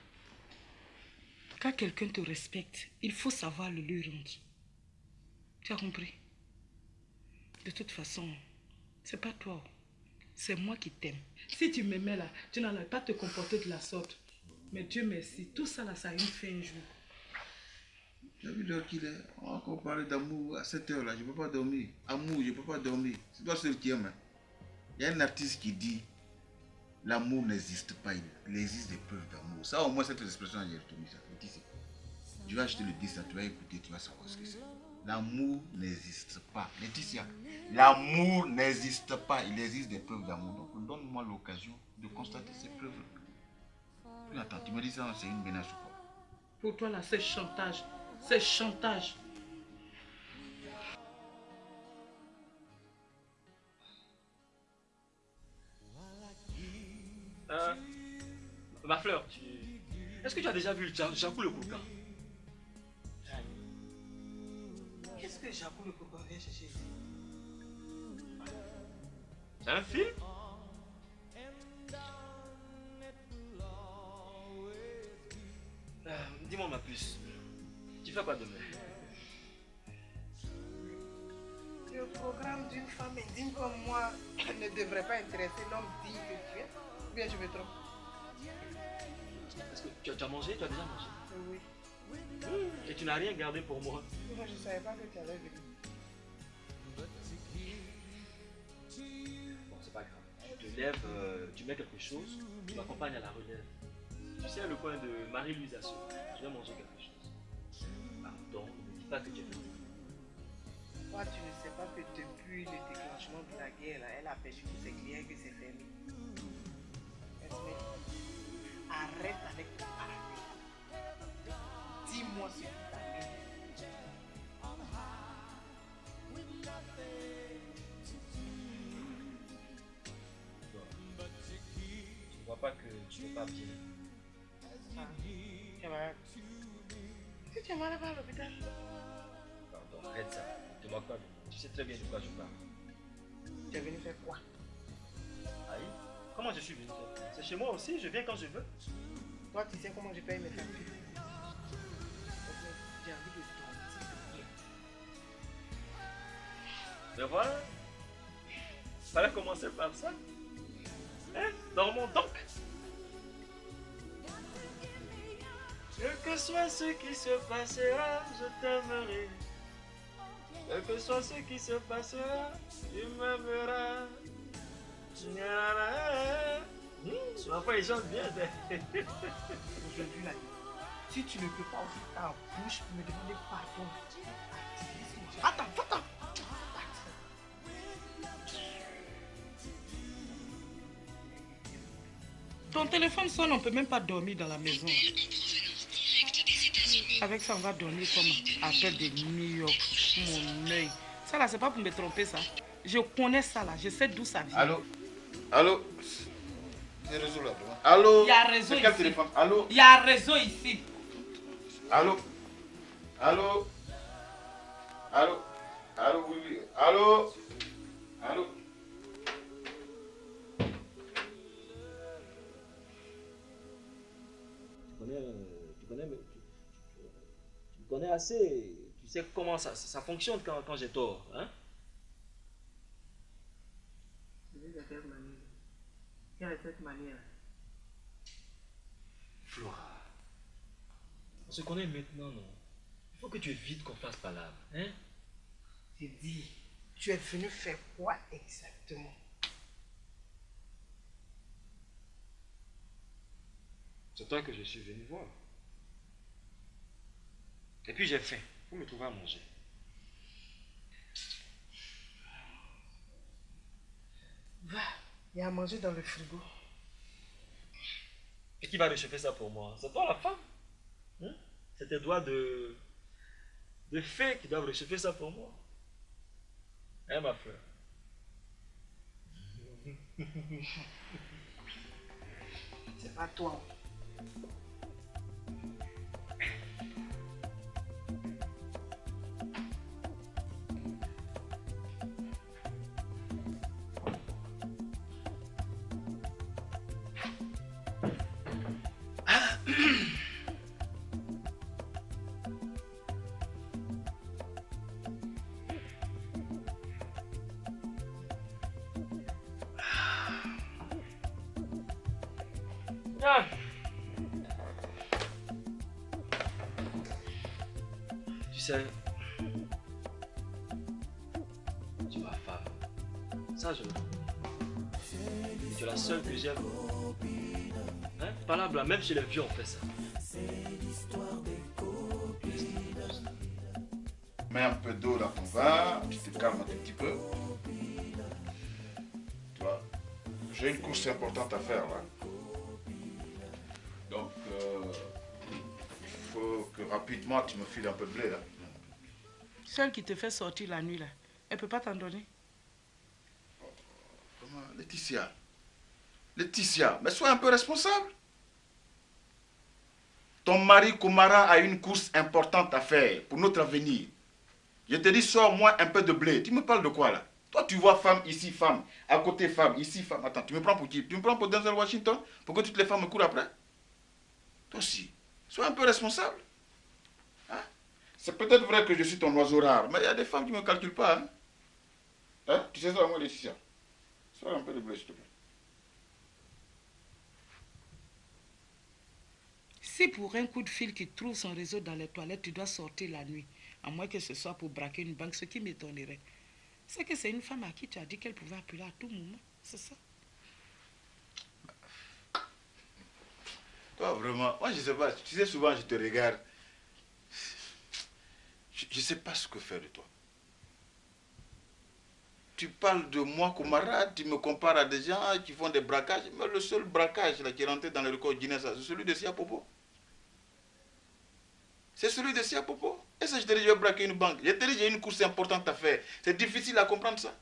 quand quelqu'un te respecte, il faut savoir le lui rendre. Tu as compris? De toute façon, c'est pas toi. C'est moi qui t'aime. Si tu m'aimais là, tu n'allais pas te comporter de la sorte. Mais Dieu merci, tout ça là, ça a une fin un jour. Tu as vu l'heure qu'il est? On va encore parler d'amour à cette heure là. Je ne peux pas dormir. Amour, je ne peux pas dormir. C'est toi seul qui aime. Il y a un artiste qui dit l'amour n'existe pas, il existe des preuves d'amour. Ça, au moins, cette expression, j'ai retenu ça. Je vais acheter le disque, tu vas écouter, tu vas savoir ce que c'est. L'amour n'existe pas. Laetitia, l'amour n'existe pas, il existe des preuves d'amour. Donc, donne-moi l'occasion de constater ces preuves-là. Puis attends, tu me dis ça, c'est une menace ou quoi? Pour toi, là, c'est chantage. C'est chantage. Ma fleur, est-ce que tu as déjà vu Jacou le coquin? Qu'est-ce que Jacou le coquin vient chercher ici? C'est un film? Dis-moi ma puce, tu fais quoi demain? Le programme d'une femme indigne comme moi ne devrait pas intéresser l'homme digne que tu es. Ou bien je me trompe? Est-ce que tu as mangé? Tu as déjà mangé? Oui. Et tu n'as rien gardé pour moi? Moi, je ne savais pas que tu allais venir. Bon, c'est pas grave. Tu te lèves, tu mets quelque chose, tu m'accompagnes à la relève. Tu sais, le coin de Marie-Louise Assou, je vais manger quelque chose. Pardon, ne dis pas que tu es venu. Toi, tu ne sais pas que depuis le déclenchement de la guerre, là, elle a perdu tous ses clients et que c'est fermé. Esmé, arrête avec ton parapluie. Dis-moi ce qui t'amène. Tu ne vois pas que tu ne vas pas bien. Ah, tu es malade. Si tu es malade, va à l'hôpital. Pardon, arrête ça. Tu vois quoi? Tu sais très bien de quoi je parle. Tu es venu faire quoi? Aïe, comment je suis venu faire? C'est chez moi aussi, je viens quand je veux. Toi, tu sais comment je paye mes factures. J'ai envie de dormir. Mais voilà. Fallait commencer par ça. Hein? Dormons donc. Quel que soit ce qui se passera, je t'aimerai. Quel que soit ce qui se passera, tu m'aimeras. Enfin, ils chantent bien. Aujourd'hui, là, si tu ne peux pas ouvrir ta bouche pour me demander pardon, attends. Ton téléphone sonne, on ne peut même pas dormir dans la maison. Appel en provenance directe des États-Unis. Avec ça, on va dormir comme appel de New York. Mon œil. Ça là, c'est pas pour me tromper, ça. Je connais ça là, je sais d'où ça vient. Allô? Allô? Il y a réseau là. Allô? Il y a réseau c'est quel ici. téléphone? Allô? Il y a réseau ici. Allô? Allô? Allô? Allô? Oui, oui. Allô? Allô? Tu connais assez. Tu sais comment ça fonctionne quand j'ai tort. Hein? Quelle est cette manière? Flora, on se connaît maintenant, non? Il faut que tu évites qu'on fasse palabre. Hein? J'ai dit, tu es venu faire quoi exactement? C'est toi que je suis venu voir. Et puis j'ai faim. Il faut me trouver à manger. Va, il y a à manger dans le frigo. Et qui va réchauffer ça pour moi? C'est toi la femme. Hein? C'est tes doigts de fée qui doivent réchauffer ça pour moi. Hein, ma fleur? C'est pas toi. Ah. Tu sais, tu es ma femme. Ça, je le comprends. Tu es la seule que j'aime. Hein? Palabre, même chez les vieux, on fait ça. Mets un peu d'eau dans ton vin, tu te calmes un tout petit peu. Tu vois, j'ai une course importante à faire là. Donc, il faut que rapidement tu me files un peu de blé là. Celle qui te fait sortir la nuit là, elle peut pas t'en donner. Comment? Laetitia. Laetitia, mais sois un peu responsable. Ton mari Komara a une course importante à faire pour notre avenir. Je te dis, sors-moi un peu de blé. Tu me parles de quoi là? Toi, tu vois femme ici, femme. À côté, femme. Ici, femme. Attends, tu me prends pour qui? Tu me prends pour Denzel Washington? Pour que toutes les femmes me courent après? Toi aussi, sois un peu responsable. Hein? C'est peut-être vrai que je suis ton oiseau rare, mais il y a des femmes qui ne me calculent pas. Hein? Hein? Tu sais ça, moi, Laetitia. Sors un peu de blé, s'il te plaît. Si pour un coup de fil qui trouve son réseau dans les toilettes, tu dois sortir la nuit, à moins que ce soit pour braquer une banque, ce qui m'étonnerait, c'est que c'est une femme à qui tu as dit qu'elle pouvait appeler à tout moment. C'est ça? Toi, vraiment, moi, je sais pas. Tu sais, souvent, je te regarde. Je sais pas ce que faire de toi. Tu parles de moi, camarade, tu me compares à des gens qui font des braquages. Mais le seul braquage là, qui est rentré dans le record Guinness, c'est celui de Sia Popo. C'est celui de Sia Popo. Et ça, je te dis, je vais braquer une banque. Je te dis, j'ai une course importante à faire. C'est difficile à comprendre ça.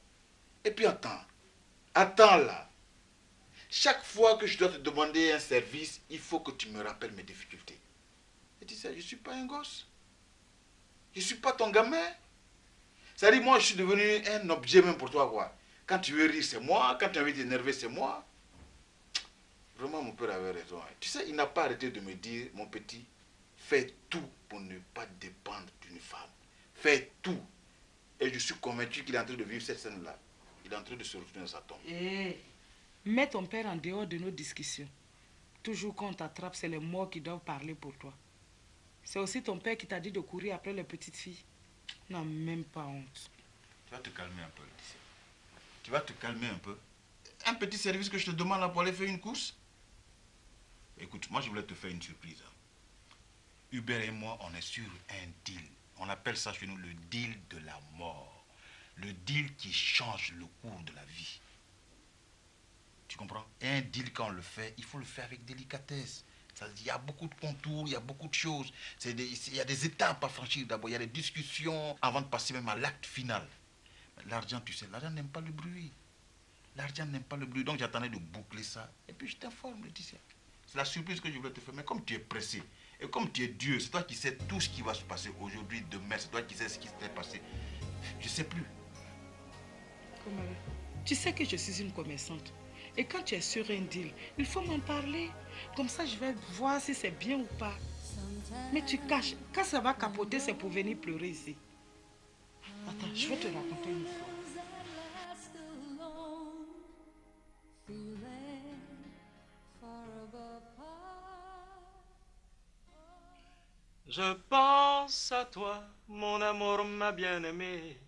Et puis attends. Attends là. Chaque fois que je dois te demander un service, il faut que tu me rappelles mes difficultés. Et tu sais, je ne suis pas un gosse. Je ne suis pas ton gamin. C'est-à-dire, moi, je suis devenu un objet même pour toi, quoi. Quand tu veux rire, c'est moi. Quand tu as envie de t'énerver, c'est moi. Vraiment, mon père avait raison. Hein. Tu sais, il n'a pas arrêté de me dire, mon petit, fais tout pour ne pas dépendre d'une femme. Fais tout. Et je suis convaincu qu'il est en train de vivre cette scène-là. Il est en train de se retrouver dans sa tombe. Mets ton père en dehors de nos discussions. Toujours quand on t'attrape, c'est les morts qui doivent parler pour toi. C'est aussi ton père qui t'a dit de courir après les petites filles. Non, même pas honte. Tu vas te calmer un peu, Laetitia. Tu vas te calmer un peu. Un petit service que je te demande là pour aller faire une course. Écoute, moi je voulais te faire une surprise. Hein. Hubert et moi, on est sur un deal. On appelle ça chez nous le deal de la mort. Le deal qui change le cours de la vie. Tu comprends? Et un deal, quand on le fait, il faut le faire avec délicatesse. Il y a beaucoup de contours, il y a beaucoup de choses. Il y a des étapes à franchir d'abord. Il y a des discussions avant de passer même à l'acte final. L'argent, tu sais, l'argent n'aime pas le bruit. L'argent n'aime pas le bruit. Donc j'attendais de boucler ça. Et puis je t'informe, Laetitia. C'est la surprise que je voulais te faire. Mais comme tu es pressé, et comme tu es Dieu, c'est toi qui sais tout ce qui va se passer aujourd'hui, demain. C'est toi qui sais ce qui s'est passé. Je ne sais plus. Comment? Tu sais que je suis une commerçante. Et quand tu es sur un deal, il faut m'en parler. Comme ça, je vais voir si c'est bien ou pas. Mais tu caches. Quand ça va capoter, c'est pour venir pleurer ici. Attends, je vais te raconter une fois. Je pense à toi, mon amour, ma bien-aimée.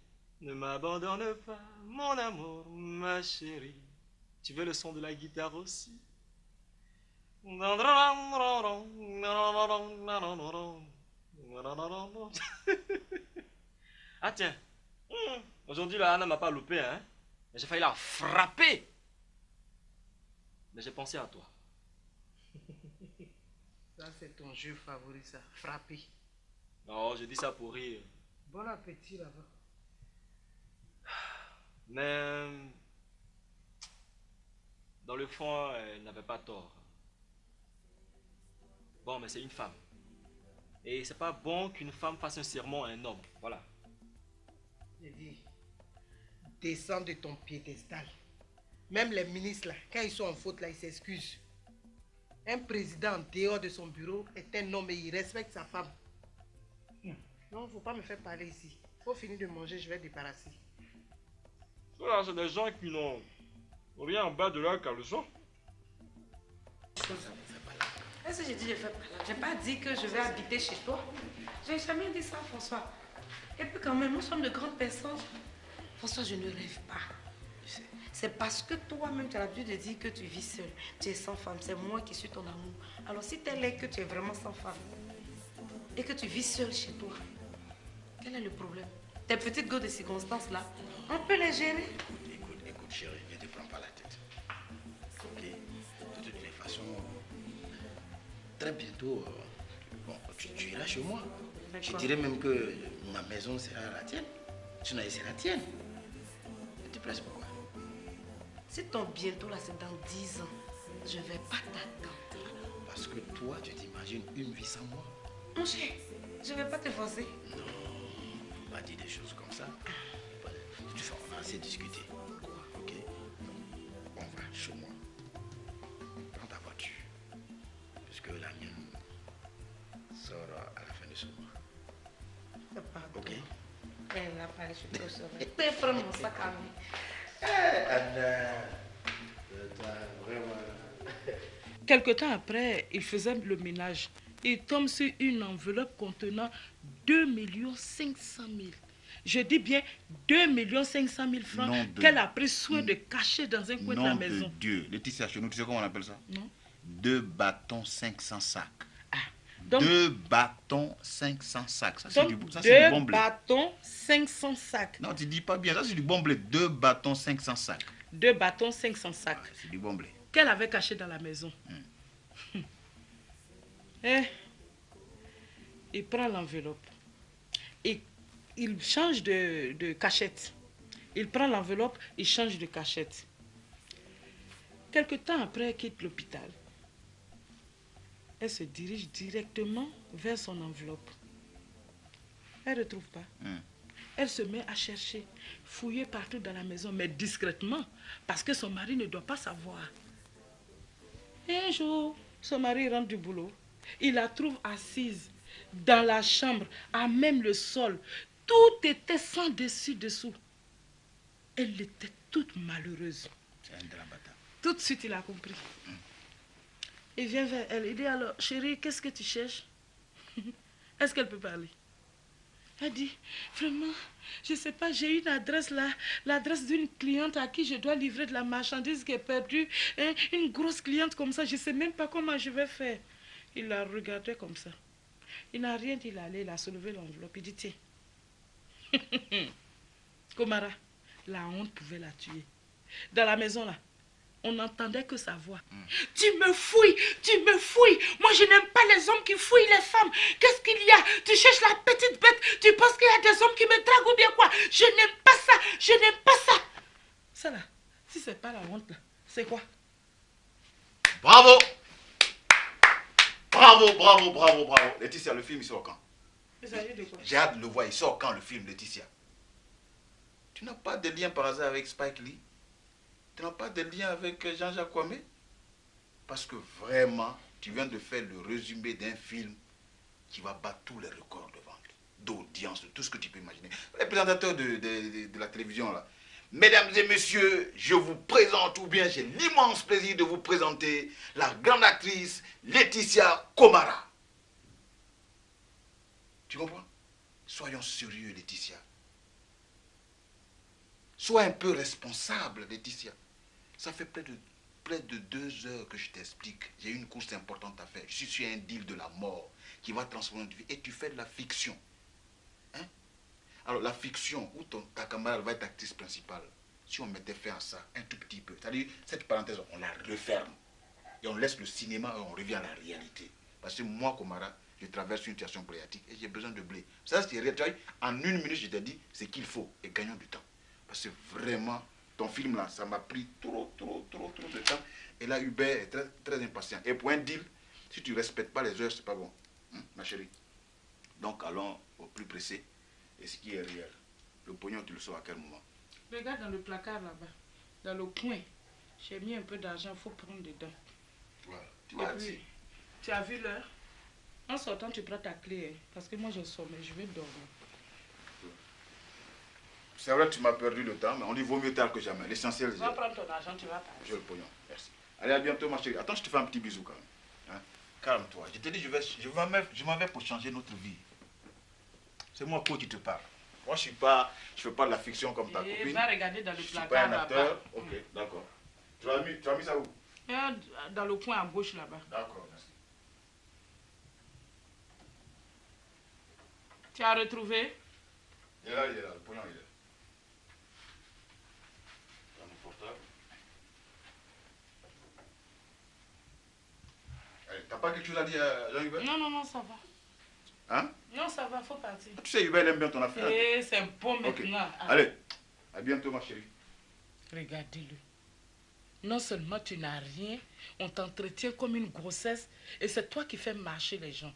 Ne m'abandonne pas, mon amour, ma chérie. Tu veux le son de la guitare aussi? Ah tiens, aujourd'hui la Anna m'a pas loupé, hein? J'ai failli la frapper. Mais j'ai pensé à toi. Ça, c'est ton jeu favori, ça. Frapper. Non, je dis ça pour rire. Bon appétit là-bas. Mais dans le fond, elle n'avait pas tort. Bon, mais c'est une femme. Et c'est pas bon qu'une femme fasse un sermon à un homme. Voilà. J'ai dit, descends de ton piédestal. Même les ministres là, quand ils sont en faute là, ils s'excusent. Un président en dehors de son bureau est un homme et il respecte sa femme. Non, il ne faut pas me faire parler ici. Il faut finir de manger, je vais débarrasser. Voilà, c'est des gens qui n'ont rien en bas de leur caleçon. Est-ce que j'ai dit je fais pas là? J'ai pas dit que je vais habiter chez toi. J'ai jamais dit ça, François. Et puis quand même, nous sommes de grandes personnes. François, je ne rêve pas. C'est parce que toi-même, tu as l'habitude de dire que tu vis seul. Tu es sans femme. C'est moi qui suis ton amour. Alors si tel est que tu es vraiment sans femme et que tu vis seul chez toi, quel est le problème? Tes petites go de circonstances là, on peut les gérer. Écoute, chérie, ne te prends pas la tête. Ok? De toutes les façons, très bientôt, bon, tu iras chez moi. Je dirais même que ma maison sera la tienne. Sinon, elle sera la tienne. Ne te plaise pourquoi? Si ton bientôt là, c'est dans 10 ans, je ne vais pas t'attendre. Parce que toi, tu t'imagines une vie sans moi. Mon cher, je ne vais pas te forcer. Non, on m'a dit des choses comme ça. De toute façon, on a assez discuté. Ok? On va chez moi. Prends ta voiture. Puisque la mienne sort à la fin de ce mois. Ok? Elle n'a pas, je suis trop sûre. Je peux prendre mon sac à main. Anna, vraiment... Quelque temps après, il faisait le ménage. Il tombe sur une enveloppe contenant 2 500 000. Je dis bien 2 500 000 francs qu'elle a pris soin de cacher dans un coin de la maison. Nom de Dieu. Laetitia, chez nous, tu sais comment on appelle ça? Non. 2 bâtons, 500 sacs. Donc, 2 bâtons, 500 sacs. Ça, c'est du bon blé. 2 bâtons, 500 sacs. Non, tu dis pas bien. Ça, c'est du bon blé. 2 bâtons, 500 sacs. 2 bâtons, 500 sacs. Ouais, c'est du bon blé. Qu'elle avait caché dans la maison. Il prend l'enveloppe. Et il change de cachette. Il prend l'enveloppe, il change de cachette. Quelque temps après, elle quitte l'hôpital. Elle se dirige directement vers son enveloppe. Elle ne retrouve pas. Elle se met à chercher, fouiller partout dans la maison, mais discrètement, parce que son mari ne doit pas savoir. Et un jour, son mari rentre du boulot. Il la trouve assise dans la chambre, à même le sol. Tout était sans dessus-dessous. Elle était toute malheureuse. C'est un drame. Tout de suite, il a compris. Il vient vers elle. Il dit alors, chérie, qu'est-ce que tu cherches? Est-ce qu'elle peut parler? Elle dit, vraiment, je ne sais pas, j'ai une adresse là, l'adresse d'une cliente à qui je dois livrer de la marchandise qui est perdue. Hein, une grosse cliente comme ça, je ne sais même pas comment je vais faire. Il la regardait comme ça. Il n'a rien dit, il allait, il a soulevé l'enveloppe. Il dit, tiens, Komara, la honte pouvait la tuer. Dans la maison là, on n'entendait que sa voix. Tu me fouilles, tu me fouilles. Moi, je n'aime pas les hommes qui fouillent les femmes. Qu'est-ce qu'il y a? Tu cherches la petite bête. Tu penses qu'il y a des hommes qui me draguent ou bien quoi? Je n'aime pas ça, je n'aime pas ça. Ça là, si c'est pas la honte là, c'est quoi? Bravo! Bravo, bravo, bravo, bravo. Laetitia, le film, il sort quand? Il s'agit de quoi? J'ai hâte de le voir. Il sort quand le film, Laetitia? Tu n'as pas de lien par hasard avec Spike Lee? Tu n'as pas de lien avec Jean-Jacques Kwame? Parce que vraiment, tu viens de faire le résumé d'un film qui va battre tous les records de vente, d'audience, de tout ce que tu peux imaginer. Les présentateurs de la télévision, là. Mesdames et messieurs, je vous présente, ou bien j'ai l'immense plaisir de vous présenter la grande actrice Laetitia Komara. Tu comprends? Soyons sérieux, Laetitia. Sois un peu responsable, Laetitia. Ça fait près de 2 heures que je t'explique. J'ai une course importante à faire. Je suis sur un deal de la mort qui va transformer notre vie. Et tu fais de la fiction. Hein? Alors, la fiction, où ta camarade va être actrice principale, si on mettait fin à ça un tout petit peu, c'est-à-dire, cette parenthèse, on la referme. Et on laisse le cinéma et on revient à la réalité. Parce que moi, Komara, je traverse une situation bléatique et j'ai besoin de blé. Ça, c'est réel. En 1 minute, je t'ai dit ce qu'il faut et gagnons du temps. Parce que vraiment, ton film là, ça m'a pris trop de temps. Et là, Hubert est très, très impatient. Et pour un deal, si tu ne respectes pas les heures, c'est pas bon. Ma chérie. Donc, allons au plus pressé. Et ce qui est réel. Le pognon, tu le sors à quel moment? Regarde dans le placard là-bas. Dans le coin. J'ai mis un peu d'argent, il faut prendre dedans. Voilà. Et puis, tu as vu l'heure? En sortant, tu prends ta clé. Parce que moi, je sommeille, je vais dormir. C'est vrai que tu m'as perdu le temps, mais on dit vaut mieux tard que jamais. L'essentiel, Tu vas prendre ton argent, tu vas partir. j'ai le pognon. Merci. Allez, à bientôt, ma chérie. Attends, je te fais un petit bisou quand même. Hein? Calme-toi. Je te dis, je m'en vais pour changer notre vie. C'est moi qui te parle. Moi, je fais pas de la fiction comme ta copine. Va regarder dans le Je suis placard pas un là-bas. acteur. Ok, d'accord. Tu as mis ça où? Dans le coin à gauche là-bas. D'accord, merci. Tu as retrouvé? Il est là, le pognon, il est là. Dans mon portable. Allez, t'as pas quelque chose à dire à Jean-Hubert? Non, ça va. Hein? Non, ça va, faut partir. Tu sais, Hubert, il aime bien ton affaire. Et c'est bon Ok. maintenant. Allez, à bientôt, ma chérie. Regardez-le. Non seulement tu n'as rien, on t'entretient comme une grossesse et c'est toi qui fais marcher les gens.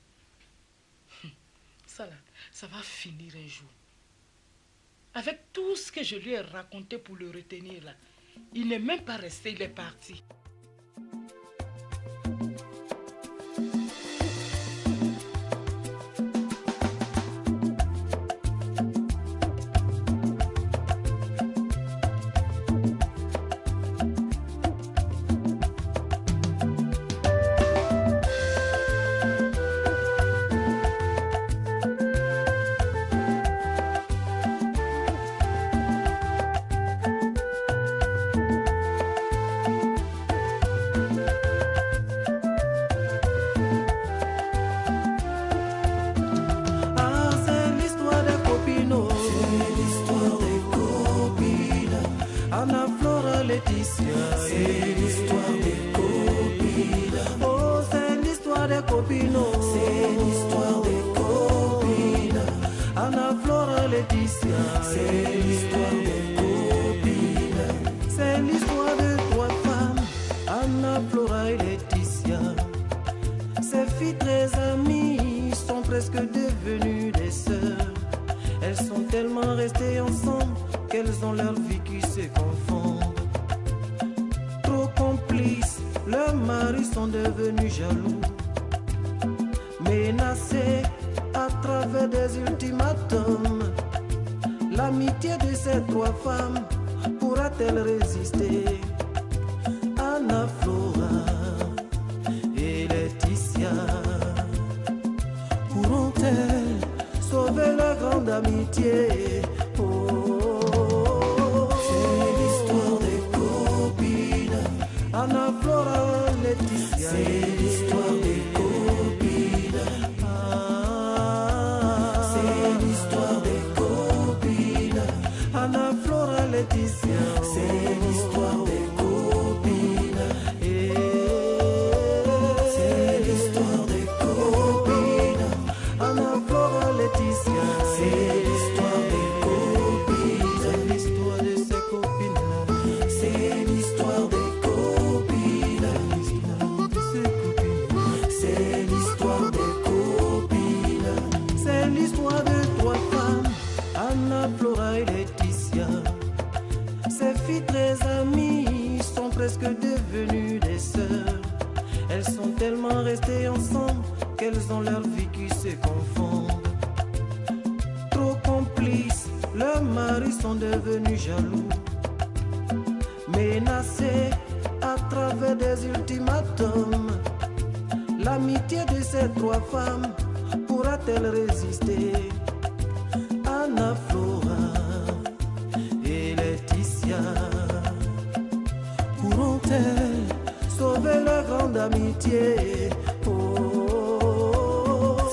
Ça là, ça va finir un jour. Avec tout ce que je lui ai raconté pour le retenir là, il n'est même pas resté, il est parti. C'est l'histoire des copines. presque devenues des sœurs. Elles sont tellement restées ensemble qu'elles ont leur vie qui se confond. Trop complices, leurs maris sont devenus jaloux. Menacés à travers des ultimatums, l'amitié de ces trois femmes pourra-t-elle résister? Anna Flora et Laetitia pourront-elles sauver leur grande amitié? Oh,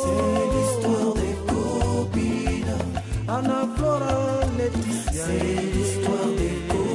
c'est l'histoire des copines. Anna Flora, Laetitia, c'est l'histoire des copines.